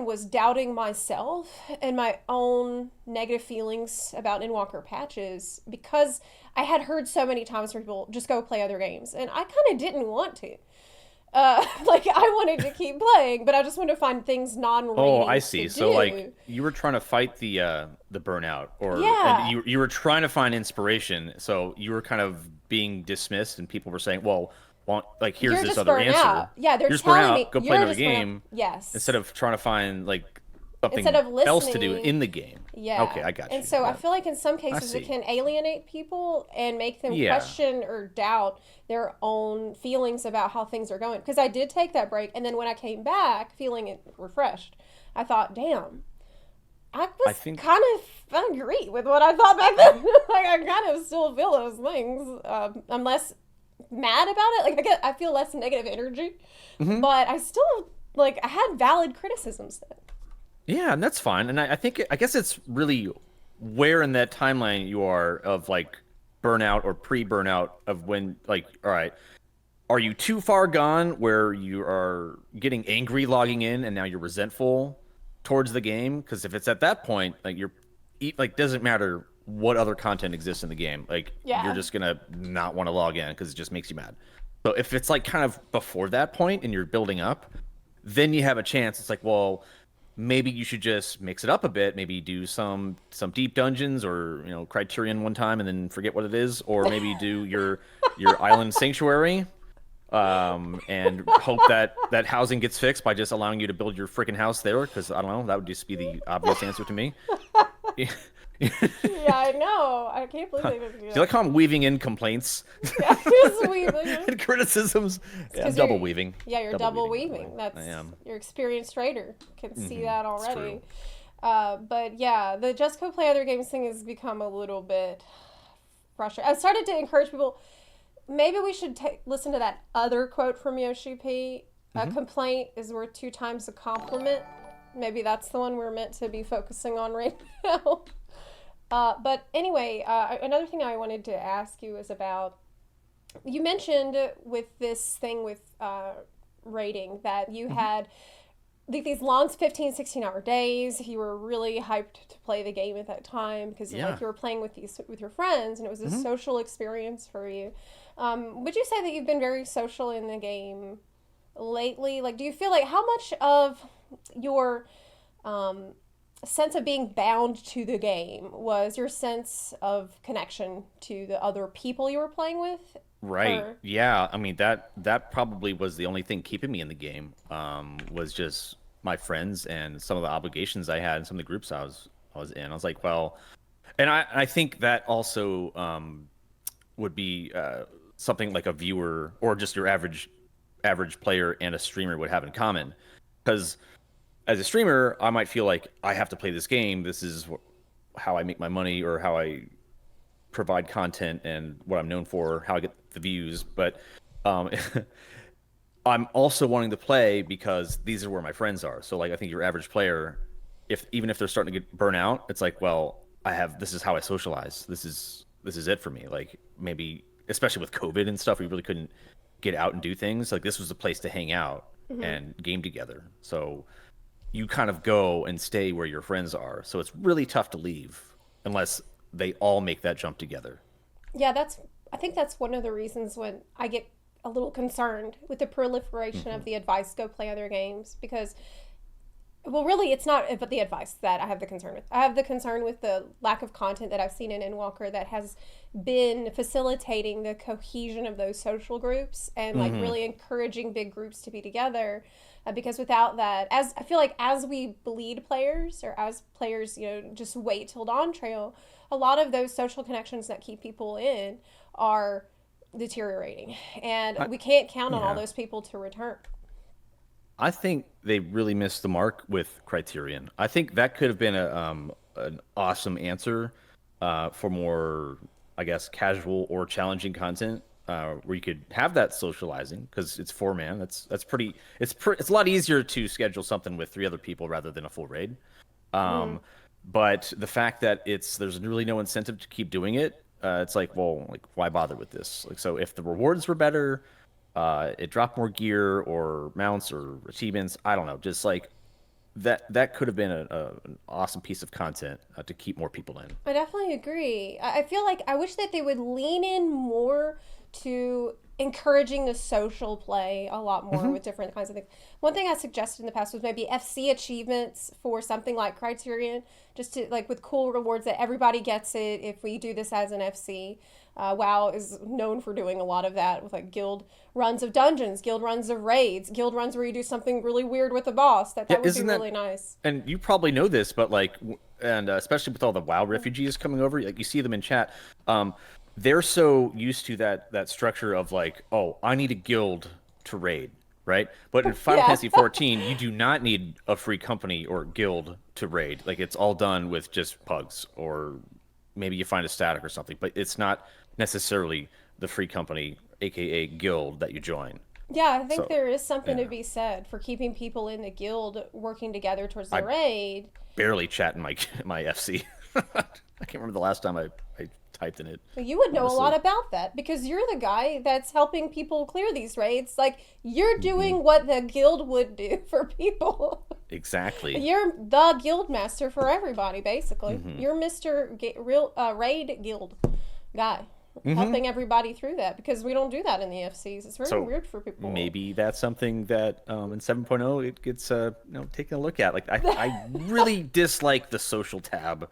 was doubting myself and my own negative feelings about Endwalker patches because I had heard so many times from people just go play other games, and I kind of didn't want to. Like I wanted to keep playing, but I just wanted to find things Oh, I non-rating to see. So like do. you were trying to fight the burnout, and Yeah, you were trying to find inspiration. So you were kind of being dismissed, and people were saying, well, like here's you're this just other burnt answer. out. Yeah, they're You're just burnt telling me out. Go play you're another just burnt out. game Yes. instead of trying to find like Instead something of else to do listening. in the game. Okay, Yeah. I got And you. so I Yeah, feel like in some I cases it see. can alienate people and make them Yeah, question or doubt their own feelings about how things are going. Because I did take that break, and then when I came back feeling refreshed, I thought, damn, I I was think kind of agree with what I thought back then. Like I kind of still feel those things. I'm less mad about it. Like I feel less negative energy, hmm. but I still like I had valid criticisms then. Yeah, and that's fine. And I think I guess it's really where in that timeline you are of like burnout or pre-burnout of when like, all right, are you too far gone where you are getting angry logging in and now you're resentful towards the game? Because if it's at that point, like like doesn't matter what other content exists in the game, like you're Yeah. just gonna not want to log in because it just makes you mad. So if it's like kind of before that point and you're building up, then you have a chance. It's like, well, maybe you should just mix it up a bit. Maybe do some deep dungeons or Criterion one time and then forget what it is, or maybe do your island sanctuary and hope that that housing gets fixed by just allowing you to build your freaking house there. Because I don't know, that would just be the obvious answer to me. Yeah, I know. I can't believe they didn't do Do you that. like how I'm weaving in complaints Yeah, just weaving. and criticisms? Yeah, I'm Because double weaving. you're Double double weaving, by the way. weaving. I That's am. your experienced trader can see that It's already. true. But yeah, the just go play other games thing has become a little bit frustrating. I've started to encourage people. Maybe we should listen to that other quote from Yoshi P. A Hmm. complaint is worth two times a compliment. Maybe that's the one we're meant to be focusing on right now. But anyway, another thing I wanted to ask you is about you mentioned with this thing with rating that you had these long 15, 16-hour days. You were really hyped to play the game at that time because Yeah. like you were playing with your friends and it was a Hmm. social experience for you. Would you say that you've been very social in the game lately? Like, do you feel like how much of your um, sense of being bound to the game was your sense of connection to the other people you were playing with? Right. Or Yeah. I mean, that probably was the only thing keeping me in the game. Was just my friends and some of the obligations I had and some of the groups I was in. I was like, well, and I think that also would be something like a viewer or just your average player and a streamer would have in common. Because as a streamer, I might feel like I have to play this game. This is how I make my money or how I provide content and what I'm known for, how I get the views. But um, I'm also wanting to play because these are where my friends are. So like I think your average player, if even if they're starting to get burnt out, it's like, well, I have this is how I socialize. This is it for me. Like maybe especially with COVID and stuff, we really couldn't get out and do things. Like this was a place to hang out and game together. So you kind of go and stay where your friends are. So it's really tough to leave unless they all make that jump together. yeah, I think that's one of the reasons when I get a little concerned with the proliferation Hmm. of the advice go play other games because well really it's not but the advice that I have the concern with. I have the concern with the lack of content that I've seen in Endwalker that has been facilitating the cohesion of those social groups and like Hmm. really encouraging big groups to be together because without that as I feel like as we bleed players or as players just wait till Dawntrail, a lot of those social connections that keep people in are deteriorating and I, we can't count on all yeah. those people to return. I think they really missed the mark with Criterion. I think that could have been an awesome answer for more, I guess, casual or challenging content where you could have that socializing because it's 4 man. That's pretty. It's a lot easier to schedule something with 3 other people rather than a full raid. Mm-hmm. Um, but the fact that there's really no incentive to keep doing it, it's like, well, like why bother with this? Like, so if the rewards were better, it dropped more gear or mounts or achievements, I don't know, just like that could have been an awesome piece of content to keep more people in. I definitely agree. I feel like I wish that they would lean in more to encouraging the social play a lot more Hmm. with different kinds of things. One thing I suggested in the past was maybe FC achievements for something like Criterion, just to like with cool rewards that everybody gets it if we do this as an FC. WoW is known for doing a lot of that with like guild runs of dungeons, guild runs of raids, guild runs where you do something really weird with the boss. That Yeah, that would be isn't that? really nice. And you probably know this, but like, and especially with all the WoW refugees coming over, like you see them in chat. Um, they're so used to that structure of like, oh, I need a guild to raid, right? But in Final Yeah. Fantasy 14, you do not need a free company or guild to raid. Like it's all done with just pugs, or maybe you find a static or something, but it's not necessarily the free company, aka guild, that you join. Yeah, I think So, there is something to yeah, be said for keeping people in the guild working together towards the I raid. barely chat in my my FC. I can't remember the last time I typed in it, You would know a lot honestly. about that because you're the guy that's helping people clear these raids. Like, you're Hmm. doing what the guild would do for people. Exactly. You're the guild master for everybody, basically. Hmm. You're Mr. Real Raid Guild guy, Hmm. helping everybody through that because we don't do that in the FCs. It's very So weird for people. maybe that's something that in 7.0 it gets taken a look at. Like I really dislike the social tab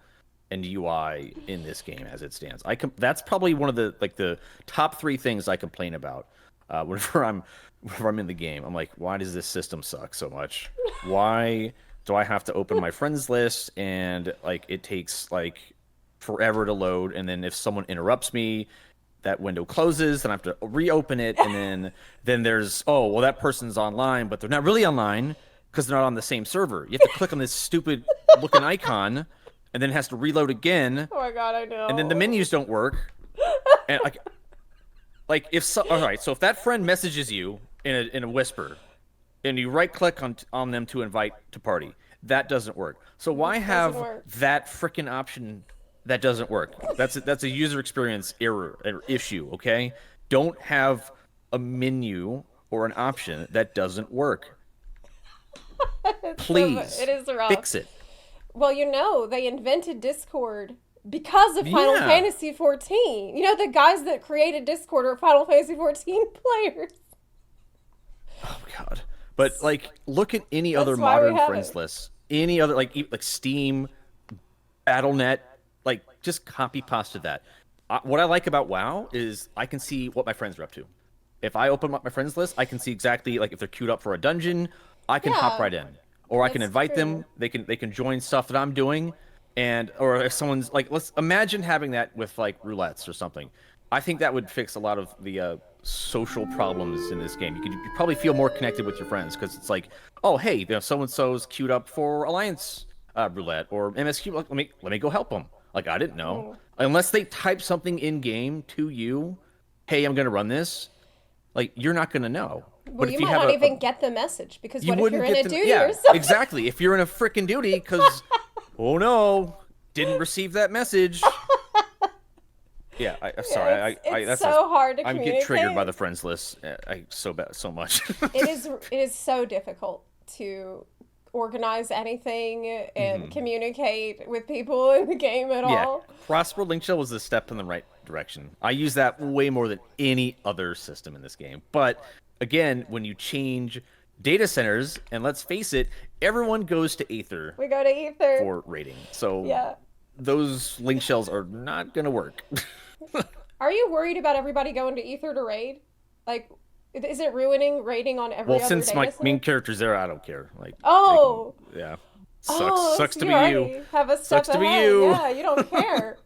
and UI in this game as it stands. That's probably one of the top 3 things I complain about whenever I'm in the game. I'm like, why does this system suck so much? Why do I have to open my friends list and like it takes like forever to load, and then if someone interrupts me, that window closes, then I have to reopen it, and then there's, oh well, that person's online, but they're not really online because they're not on the same server. You have to click on this stupid looking icon, and then it has to reload again, Oh my god, I and then the know. menus don't work. And like if so, all right, so if that friend messages you in a whisper, and you right click on them to invite to party, that doesn't work. So why Doesn't have work. that freaking option that doesn't work? That's a user experience error or issue, okay? Don't have a menu or an option that doesn't work. Please, it is rough. fix it. Well, they invented Discord because of Final Fantasy XIV. The guys that created Discord are Final Fantasy XIV players. Oh God! But look at any other modern friends list. Any other like Steam, BattleNet, just copy pasted that. What I like about WoW is I can see what my friends are up to. If I open up my friends list, I can see exactly if they're queued up for a dungeon, I can hop right in, or I can invite them. They can join stuff that I'm doing, or if someone's let's imagine having that with roulettes or something. I think that would fix a lot of the social problems in this game. You probably feel more connected with your friends because it's oh hey, so and so's queued up for Alliance roulette or MSQ. Let me go help them. I didn't know unless they type something in game to you. Hey, I'm gonna run this. You're not going to know. Well, but you if you might have not even get the message because what if you're in a duty or something? Exactly. If you're in a freaking duty because, oh no, didn't receive that message. Yeah, I'm sorry. It's so hard to communicate. I get triggered by the friends list. So much. It is so difficult to organize anything and communicate with people in the game at all. Crossword Link Shell was a step in the right direction. I use that way more than any other system in this game. But again, when you change data centers, and let's face it, everyone goes to Aether. We go to Aether for raiding. So those link shells are not going to work. Are you worried about everybody going to Aether to raid? Is it ruining raiding on every other data since my center? main character's there, I don't care. Sucks to be you. Have a step Sucks to be ahead. you. Yeah, you don't care.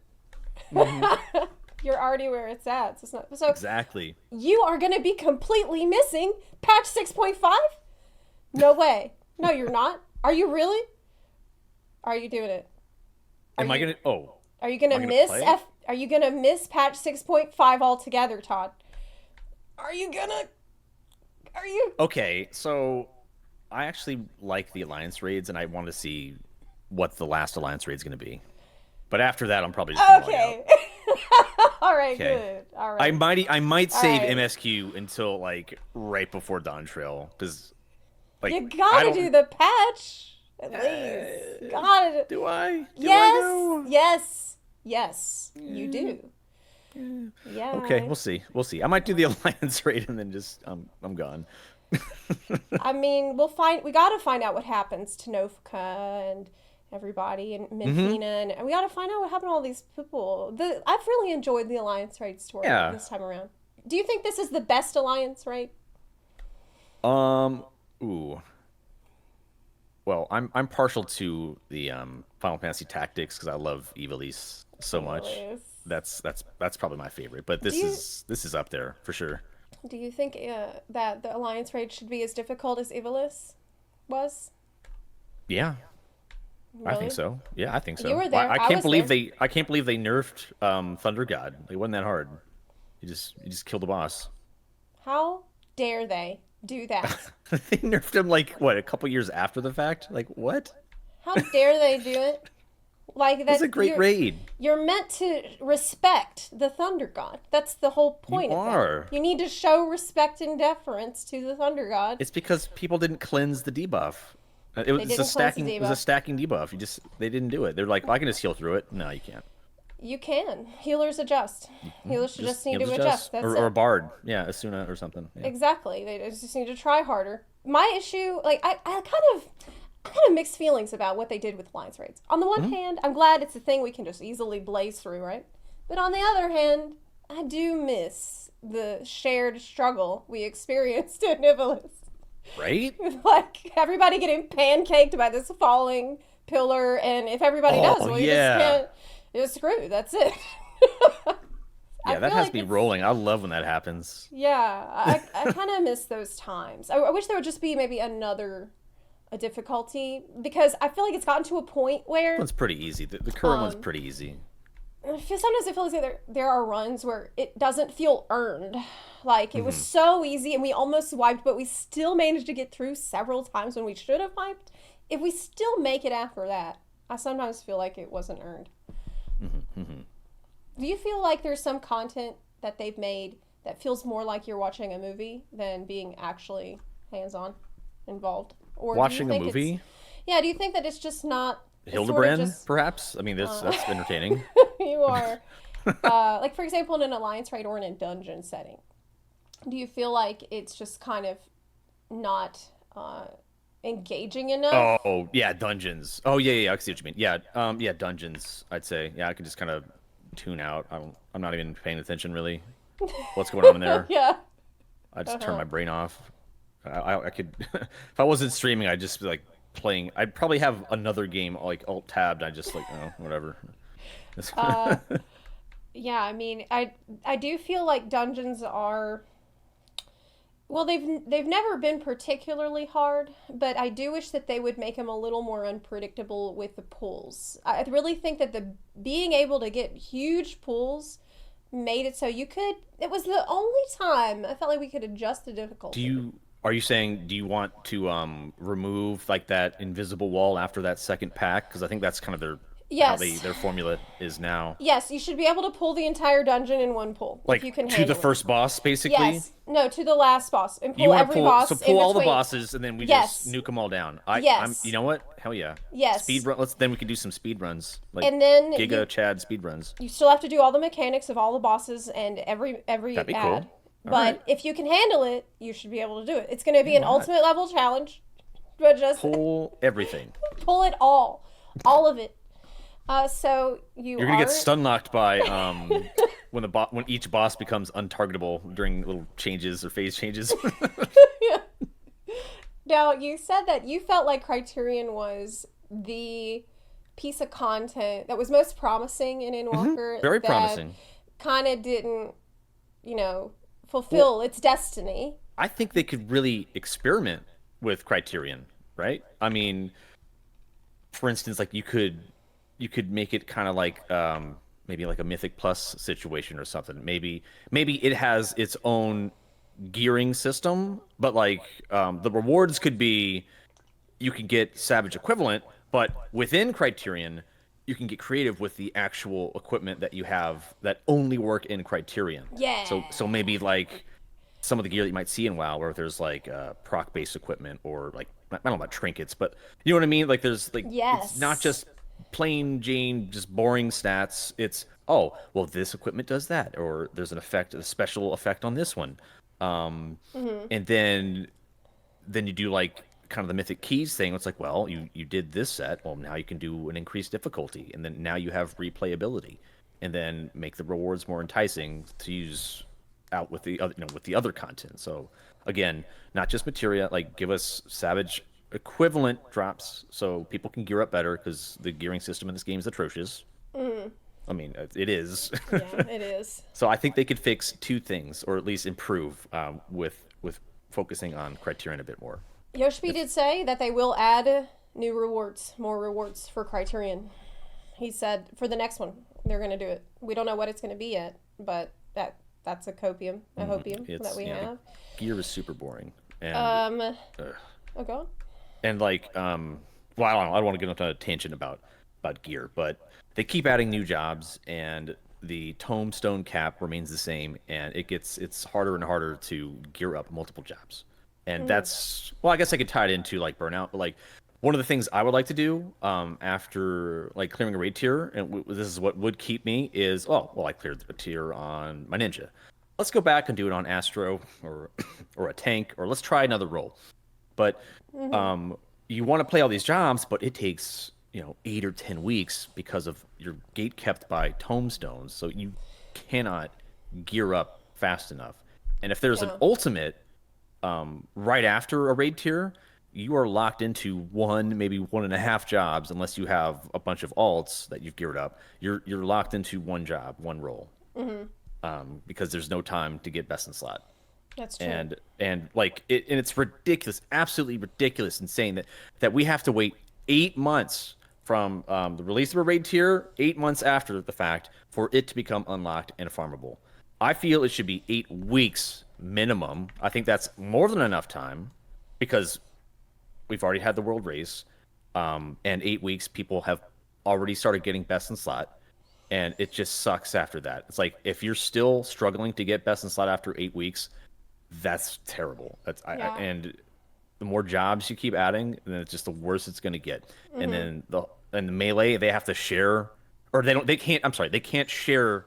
You're already where it's at. So it's not, exactly. You are going to be completely missing patch 6.5? No way. No, you're not. Are you really? Are you doing it? Are you going to miss Are you going to miss patch 6.5 altogether, Todd? Are you Okay, so I actually like the Alliance raids, and I want to see what the last Alliance raid's going to be. But after that, I'm probably just going to log out. All right, good. All right. I might save MSQ until right before Dawntrail because you gotta do the patch at least. Gotta do I? Yes, you do. Yeah. Okay, we'll see. I might do the Alliance raid and then just I'm gone. I mean, we got to find out what happens to Nofka and everybody and Minfina, and we got to find out what happened to all these people. I've really enjoyed the Alliance raid story this time around. Do you think this is the best Alliance raid? Ooh. Well, I'm partial to the Final Fantasy Tactics because I love Ivalice so much. That's probably my favorite, but this is up there for sure. Do you think that the Alliance raid should be as difficult as Ivalice was? Yeah. Really? I think so. Yeah, I think so. You were there. I can't believe they nerfed Thunder God. It wasn't that hard. You just killed the boss. How dare they do that? They nerfed him a couple years after the fact? What? How dare they do it? That's a great raid. You're meant to respect the Thunder God. That's the whole point of it. You need to show respect and deference to the Thunder God. It's because people didn't cleanse the debuff. It was a stacking debuff. They didn't do it. They're like, I can just heal through it. No, you can't. You can. Healers adjust. Healers just need to adjust. That's or a bard. Yeah, Asuna or something. Yeah. Exactly. They just need to try harder. My issue, I kind of mixed feelings about what they did with Alliance raids. On the one hand, I'm glad it's a thing we can just easily blaze through, right? But on the other hand, I do miss the shared struggle we experienced in Ivalice. Right? Everybody getting pancaked by this falling pillar, and if everybody does, well, you just can't. You're screwed. That's it. Yeah, that has me rolling. I love when that happens. Yeah, I kind of miss those times. I wish there would just be maybe a difficulty, because I feel like it's gotten to a point where... It's pretty easy. The current one's pretty easy. Sometimes I feel like there are runs where it doesn't feel earned. It was so easy and we almost wiped, but we still managed to get through several times when we should have wiped. If we still make it after that, I sometimes feel like it wasn't earned. Do you feel like there's some content that they've made that feels more like you're watching a movie than being actually hands-on involved? or do you Watching a think it's, movie, yeah, do you think that it's just not, it's sort of Hildebrand, just, perhaps. I mean, that's entertaining. you are, like for example, in an alliance raid or in a dungeon setting, do you feel like it's just kind of not engaging enough? Oh yeah, dungeons. Oh yeah, yeah, I see what you mean. Yeah, yeah, dungeons. I'd say yeah, I can just kind of tune out. I'm not even paying attention really. What's going on in there? Yeah. I just turn Uh-huh. my brain off. I could if I wasn't streaming, I'd just be like playing. I'd probably have another game like alt tabbed. I just like oh whatever. Uh, yeah, I mean, I do feel like dungeons are, well, they've never been particularly hard, but I do wish that they would make them a little more unpredictable with the pulls. I really think that the being able to get huge pulls made it so you could. It was the only time I felt like we could adjust the Do difficulty. you are you saying do you want to remove like that invisible wall after that second pack? Because I think that's kind of Yes, their formula is now. yes, you should be able to pull the entire dungeon in one pull if Like you can to the handle it. first boss, basically. Yes, no, to the last boss and You pull want to every pull boss in all the between. bosses and then we just Yes, nuke them all down. I'm you yes, know what? Hell yeah. Speed yes, run. Let's then we can do some speed runs like and then Giga Chad speed runs. you still have to do all the mechanics of all the bosses and every That'd be ad. cool. All right. But if you can handle it, you should be able to do it. It's going to be Yeah, an why not? ultimate level challenge, but just Pull everything. pull it all of it. So you You're gonna are get stun locked by when each boss becomes untargetable during little changes or phase changes. now. You said that you felt like Criterion was the piece of content that was most promising in Endwalker Very that promising. kind of didn't, you know, Well, fulfill its destiny. I think they could really experiment with Criterion, right? I mean, for instance, like you could make it kind of like maybe like a Mythic Plus situation or something. Maybe it has its own gearing system, but like the rewards could be you can get Savage equivalent, but within Criterion, you can get creative with the actual equipment that you have that only work in Criterion. Yeah. So maybe like some of the gear that you might see in WoW, where there's like proc based equipment or like I don't know about trinkets, but you know what I mean. Like there's like it's not Yes. just plain Jane, just boring stats. It's oh well, this equipment does that, or there's an effect, a special effect on this one, and then you do like kind of the mythic keys thing. It's like well, you did this set, well now you can do an increased difficulty, and then now you have replayability, and then make the rewards more enticing to use out with the other with the other content. So again, not just materia, like give us savage equivalent drops so people can gear up better because the gearing system in this game is atrocious. I mean, it is. Yeah, it is. So I think they could fix two things, or at least improve with focusing on Criterion a bit more. Yoshpi If did say that they will add new rewards, more rewards for Criterion. He said for the next one they're going to do it. We don't know what it's going to be yet, but that's a copium, a hopium that it's we yeah, have. the gear is super boring, and Um, ugh. oh, go on. And like well I don't know, I don't want to get into a tangent about gear, but they keep adding new jobs and the tombstone cap remains the same and it's harder and harder to gear up multiple jobs. And that's well I guess I could tie it into like burnout, but like one of the things I would like to do after like clearing a raid tier, and this is what would keep me, is oh well I cleared the tier on my ninja, let's go back and do it on Astro or or a tank, or let's try another role. But you want to play all these jobs, but it takes 8 or 10 weeks because of your gate kept by tombstones, so you cannot gear up fast enough. And if there's an Yeah. ultimate right after a raid tier, you are locked into one, maybe one and a half jobs, unless you have a bunch of alts that you've geared up. You're locked into one job, one role, because there's no time to get best in slot. That's true. And like and it's ridiculous, absolutely ridiculous, insane that we have to wait 8 months from the release of a raid tier, 8 months after the fact, for it to become unlocked and farmable. I feel it should be 8 weeks minimum. I think that's more than enough time because we've already had the world race, and 8 weeks people have already started getting best in slot, and it just sucks after that. It's like if you're still struggling to get best in slot after 8 weeks, that's terrible. Yeah. And the more jobs you keep adding, then it's just the worse it's going to get. And Mm-hmm. then the melee, they have to share, or they can't. I'm sorry, they can't share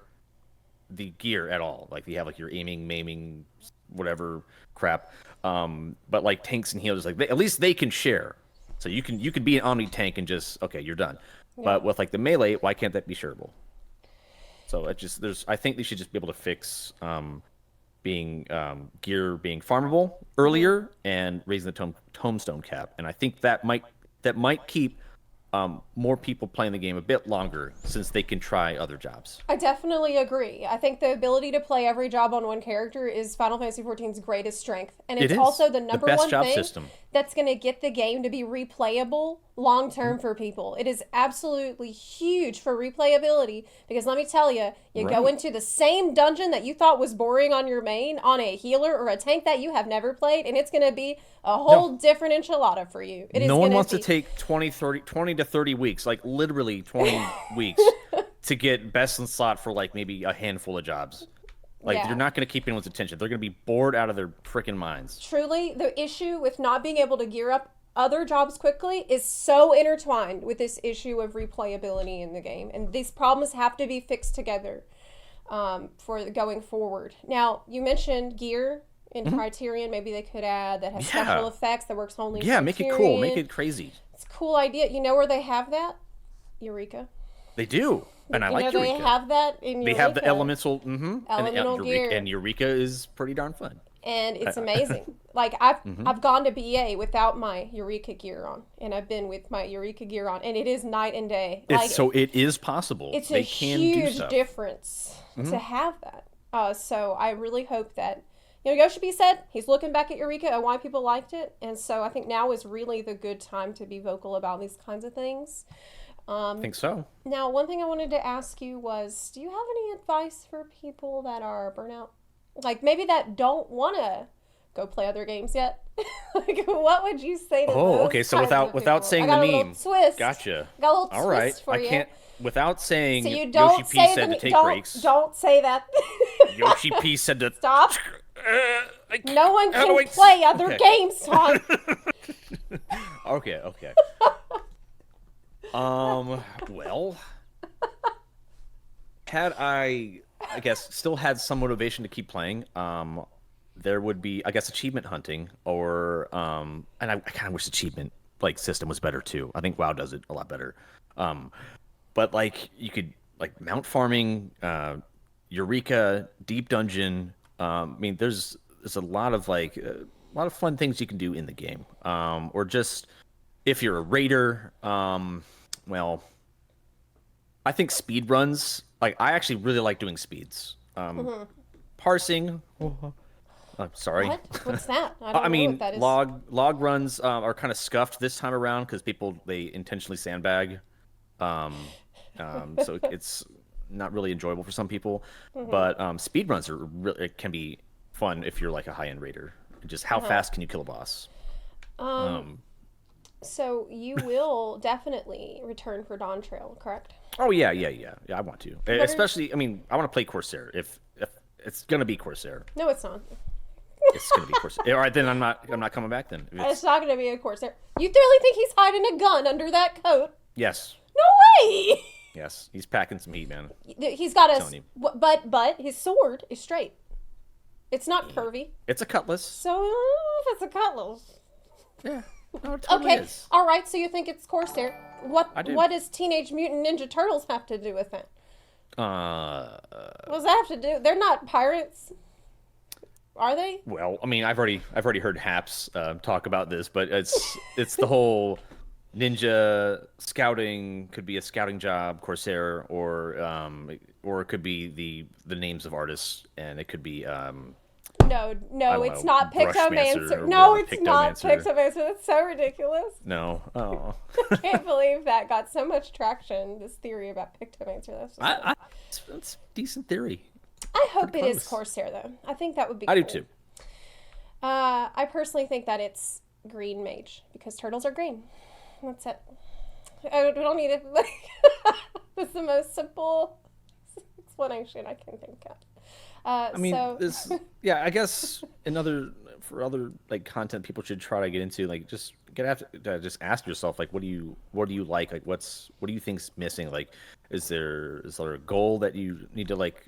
the gear at all. Like you have like your aiming, maiming, whatever crap. But like tanks and healers, like at least they can share. So you can be an omni tank and just okay, you're done. Yeah. But with like the melee, why can't that be shareable? So it just there's I think they should just be able to fix being gear being farmable Mm-hmm. earlier and raising the tombstone cap. And I think that might keep more people playing the game a bit longer since they can try other jobs. I definitely agree. I think the ability to play every job on one character is Final Fantasy XIV's greatest strength. And It it's is also the the number best one job thing system. that's going to get the game to be replayable long term for people. It is absolutely huge for replayability because let me tell you, you go Right. into the same dungeon that you thought was boring on your main on a healer or a tank that you have never played, and it's going to be a No, whole different enchilada for you. It is no one going to wants to be. take 20 to 30 weeks, like literally 20 weeks to get best in slot for like maybe a handful of jobs. Like you're Yeah. not going to keep anyone's attention. They're going to be bored out of their freaking minds. Truly, the issue with not being able to gear up other jobs quickly is so intertwined with this issue of replayability in the game. And these problems have to be fixed together for going forward. Now, you mentioned gear in Mhm. Criterion. Maybe they could add that has special Yeah. effects that works only in Yeah, make it cool, make Criterion. it crazy. It's a cool idea. You know where they have that? Eureka. They do. And I You know like they Eureka. have that in They Eureka. have the elemental, Elemental gear. And Eureka is pretty darn fun. And it's amazing. Like I've Mhm. I've gone to BA without my Eureka gear on, and I've been with my Eureka gear on, and it is night and day. Like So it is possible. it's a They can do huge stuff. difference to Mhm. have that. So I really hope that Yoshi said he's looking back at Eureka and why people liked it, and so I think now is really the good time to be vocal about these kinds of things. I think so. Now, one thing I wanted to ask you was, do you have any advice for people that are burnout? Like maybe that don't want to go play other games yet? Like what would you say to Oh, those okay. So kinds of without people? saying I got the a little meme. twist. Gotcha. Got a little All right. twist for I you. can't without saying So you Yoshi don't P say said the to take don't breaks. don't say that. Yoshi P said to Stop. No one How do can I- play other okay. games, Tom. Okay. Well, had I guess, still had some motivation to keep playing, there would be, I guess, achievement hunting, or and I kind of wish achievement like system was better too. I think WoW does it a lot better. But like you could like mount farming, Eureka, deep dungeon. I mean, there's a lot of like a lot of fun things you can do in the game. Or just if you're a raider, well, I think speed runs. Like I actually really like doing speeds. Parsing. Sorry. What? What's that? I don't I know mean, what that is. log runs are kind of scuffed this time around because people they intentionally sandbag. Um, so it's not really enjoyable for some people. But speed runs are really it can be fun if you're like a high end raider. Just how fast can you kill a boss? So you will definitely return for Dawntrail, correct? Oh yeah. I want to, especially. I mean, I want to play Corsair. If it's gonna be Corsair, No, it's not. it's gonna be Corsair. All right, then I'm not coming back. Then If It's it's, not going to be a Corsair. You really think he's hiding a gun under that coat? yes, No way! yes, he's packing some heat, man. He's got a, Telling you. but his sword is straight. It's not curvy. It's a cutlass. So if it's a cutlass. Yeah, no, it totally Okay, is. all right. So you think it's Corsair? I do. What does Teenage Mutant Ninja Turtles have to do with it? What does that have to do? They're not pirates, are they? Well, I mean, I've already heard Haps talk about this, but it's the whole ninja scouting could be a scouting job, Corsair, or it could be the names of artists, and it could be No, don't it's know, not Brushmancer Pictomancer. or No, whatever, it's not Pictomancer. Pictomancer. That's so ridiculous. no. Oh, I can't believe that got so much traction. This theory about Pictomancer. That's just it's decent theory. I hope it is close. Corsair though. I think that would be. I do cool. too. I personally think that it's Green Mage because turtles are green. That's it. We don't need it. It's the most simple explanation I can think of. I mean, So this, yeah, I guess for other like content people should try to get into, like just get after, just ask yourself like, what do you like? Like, what do you think's missing? Like, is there a goal that you need to like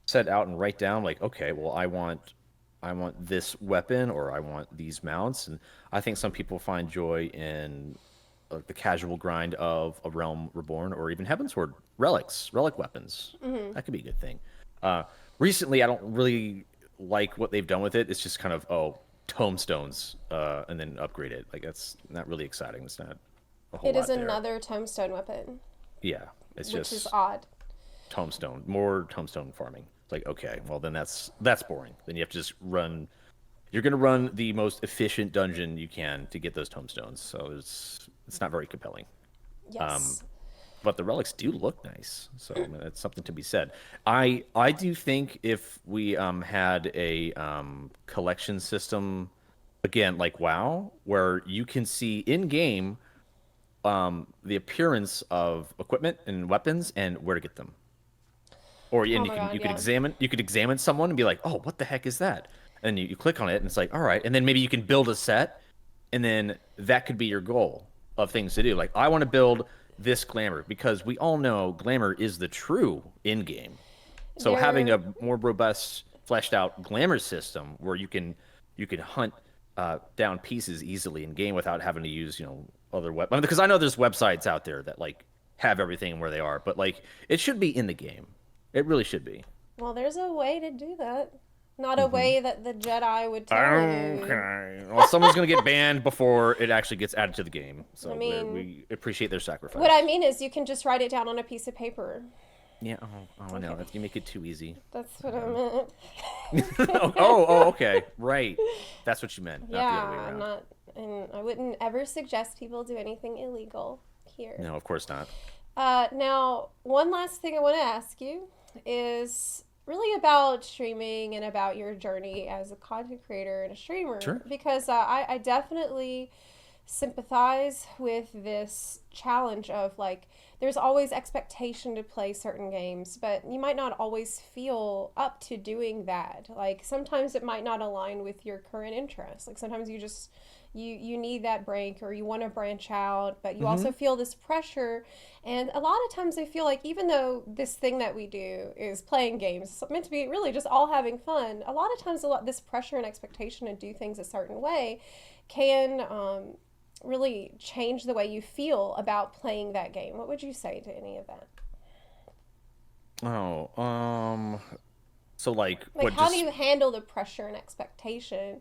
set out and write down? Like, okay, well, I want this weapon or I want these mounts, and I think some people find joy in the casual grind of a Realm Reborn or even Heavensward relic weapons. That could be a good thing. Uh, Recently, I don't really like what they've done with it. It's just kind of tomestones and then upgrade it. Like that's not really exciting. It's not a whole it is lot there. another tombstone weapon, Yeah, it's which is just odd. more tombstone farming. It's like okay, well then that's boring. Then you have to just run. You're gonna run the most efficient dungeon you can to get those tomestones. So it's not very compelling. Yes. But the relics do look nice, so I mean, that's something to be said. I do think if we had a collection system again like WoW, where you can see in game the appearance of equipment and weapons and where to get them, or and Oh you my can god, yeah. you could examine someone and be like, oh, what the heck is that? And you click on it and it's like, all right, and then maybe you can build a set, and then that could be your goal of things to do. Like I want to build this glamour because we all know glamour is the true in game. So having There, a more robust, fleshed out glamour system where you can hunt down pieces easily in game without having to use other web. I mean, because I know there's websites out there that like have everything where they are, but like it should be in the game. It really should be. well, there's a way to do that. Not a way that the Jedi would tell you. Okay. Well, someone's gonna get banned before it actually gets added to the game, I so mean, we appreciate their sacrifice. what I mean is you can just write it down on a piece of paper. Yeah. Oh, no, you make it too easy. That's what I meant. Okay, right. That's what you meant, not the other way Yeah, I'm around. not, and I wouldn't ever suggest people do anything illegal here. No, of course not. Now, one last thing I want to ask you is really about streaming and about your journey as a content creator and a streamer. Sure. Because I definitely sympathize with this challenge of like, there's always expectation to play certain games, but you might not always feel up to doing that. Like, sometimes it might not align with your current interests. Like, sometimes you just you need that break or you want to branch out, but you also feel this pressure. And a lot of times I feel like even though this thing that we do is playing games, it's meant to be really just all having fun, a lot of times this pressure and expectation to do things a certain way can really change the way you feel about playing that game. What would you say to any of that? Oh, so like Like, what how do just you handle the pressure and expectation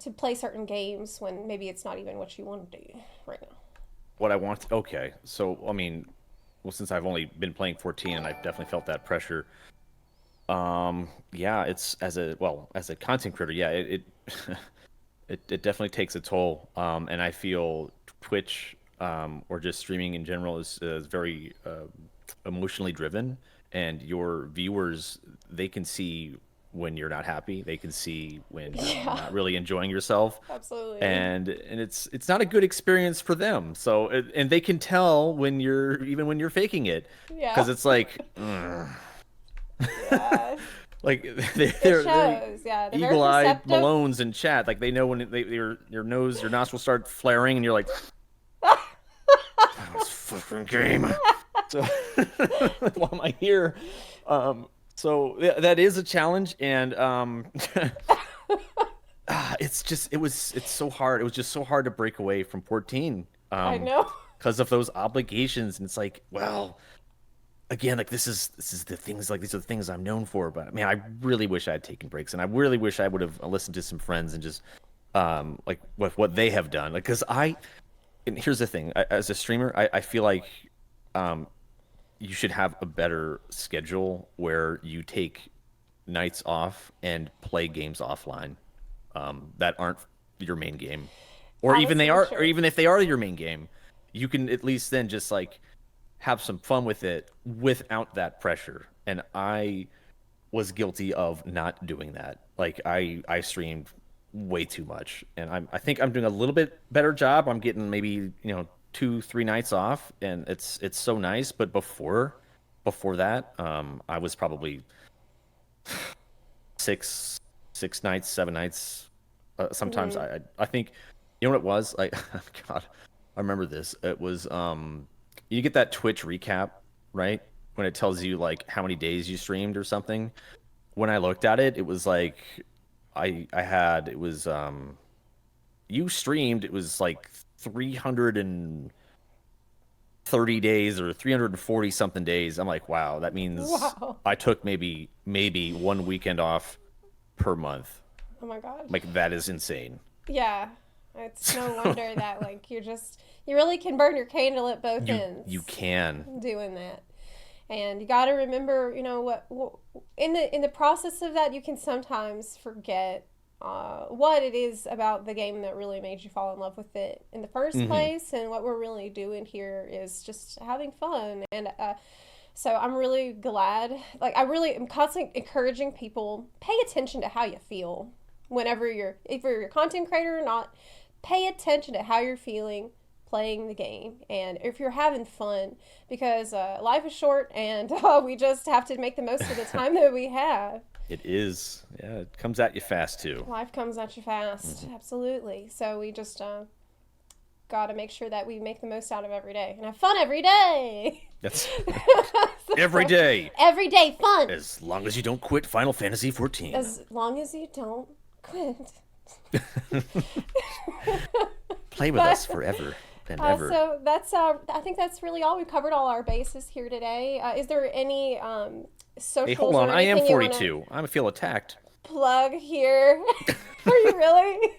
to play certain games when maybe it's not even what you want to do right now? what I want? Okay, so I mean, well, since I've only been playing 14 and I've definitely felt that pressure. Yeah, it's as a content creator, yeah, it definitely takes a toll. And I feel Twitch or just streaming in general is very emotionally driven, and your viewers, they can see when you're not happy. They can see when you're Yeah, not really enjoying yourself, absolutely. and it's not a good experience for them. So and they can tell when you're faking it, Yeah, because it's like. yeah. Like It they're shows. Yeah, they're very eagle-eyed perceptive. Malones in chat. Like they know when your nostrils start flaring, and you're like, "This fucking game." So while I'm here, so yeah, that is a challenge, and it's so hard. It was just so hard to break away from 14, I know. because of those obligations, and it's like, well. Again, like this is the things like these are the things I'm known for. But man, I really wish I had taken breaks, and I really wish I would have listened to some friends and just like what they have done. Like, because and here's the thing, as a streamer, I feel like um you should have a better schedule where you take nights off and play games offline that aren't your main game, That is so or true. even if they are your main game, you can at least then just like have some fun with it without that pressure. And I was guilty of not doing that. Like I streamed way too much, and I think I'm doing a little bit better job. I'm getting maybe 2 3 nights off, and it's so nice. But before, before that, I was probably six six nights, 7 nights. Sometimes Mm-hmm. I think, you know what it was? Like, God, I remember this. It was you get that Twitch recap, right? When it tells you like how many days you streamed or something. When I looked at it, it was like I had it was you streamed, it was like 330 days or 340 something days. I'm like, wow, that means Wow. I took maybe one weekend off per month. Oh my God. Like that is insane. Yeah. It's no wonder that like you really can burn your candle at both You ends can. doing that. And you got to remember, what in the process of that, you can sometimes forget what it is about the game that really made you fall in love with it in the first Hmm. place. And what we're really doing here is just having fun. And so I'm really glad. Like I really am constantly encouraging people, pay attention to how you feel whenever if you're a content creator or not. Pay attention to how you're feeling playing the game and if you're having fun, because life is short and we just have to make the most of the time that we have. It is. Yeah, it comes at you fast too. Life comes at you fast, absolutely. So we just got to make sure that we make the most out of every day and have fun every day. That's every day. Every day fun, As long as you don't quit Final Fantasy 14. as long as you don't quit. Play with us forever and ever. So that's I think that's really all. We covered all our bases here today. Is there any socials Hey, hold on. or I am anything you wanna 42. I feel attacked. plug here? Are you really?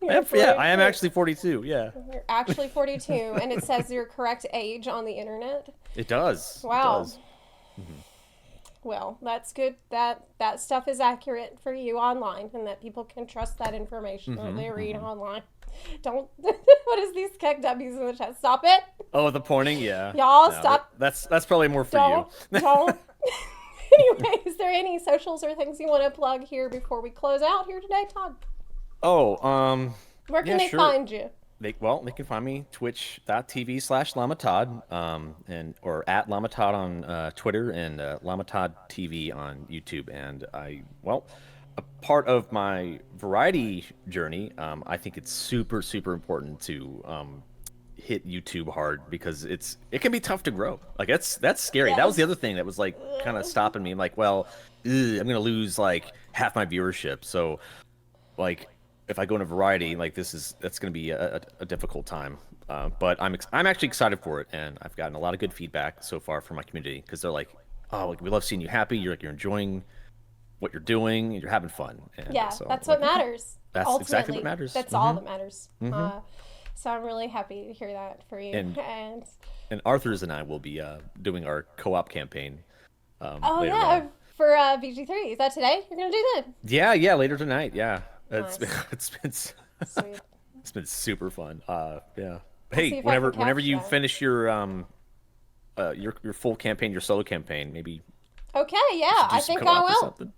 You're Yeah, I am 42. actually 42. Yeah. You're actually 42, and it says your correct age on the internet. It does. Wow. It does. Well, that's good. That stuff is accurate for you online, and that people can trust that information that they read online. Don't. What is these keg W's in the chat? Stop it, Oh, the pointing? Yeah. y'all. No, Stop. that's probably more for Don't. you. Don't. Anyway, is there any socials or things you want to plug here before we close out here today, Todd? Oh, Where can yeah, they sure. find you? They can find me twitch.tv/LlamaTodd, or at LlamaTodd on Twitter, and LlamaTodd TV on YouTube. And a part of my variety journey, I think it's super, super important to hit YouTube hard, because it can be tough to grow. Like that's scary. That was the other thing that was like kind of stopping me. I'm like, well, I'm gonna lose like half my viewership. So like if I go into variety, like that's going to be a difficult time. But I'm actually excited for it, and I've gotten a lot of good feedback so far from my community, because they're like, "Oh, like, we love seeing you happy. You're enjoying what you're doing, and you're having fun." And Yeah, so, that's like, what matters. that's Ultimately, exactly what matters. That's all that matters. So I'm really happy to hear that for you. And- And Arthur's and I will be doing our co-op campaign oh later yeah, on. for VG3. Is that today? You're gonna do that? Yeah, later tonight. Yeah, Nice. Sweet. it's been super fun. Yeah. see Hey, if I can whenever catch you that. finish your full campaign, your solo campaign, maybe Okay, yeah, do I some think I co-op or will. something.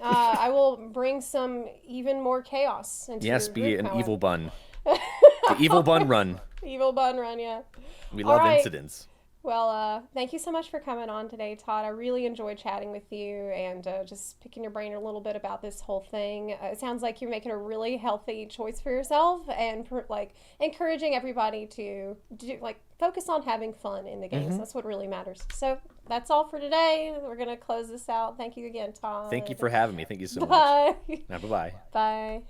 I will bring some even more chaos into Yes, your be group an co-op. evil bun. The evil bun run. Evil bun run, yeah. We All love right. incidents. Well, thank you so much for coming on today, Todd. I really enjoyed chatting with you and just picking your brain a little bit about this whole thing. It sounds like you're making a really healthy choice for yourself and like encouraging everybody to focus on having fun in the games. That's what really matters. So that's all for today. We're gonna close this out. Thank you again, Todd. Thank you for having me. Thank you so much. Bye. Now, bye-bye. Bye.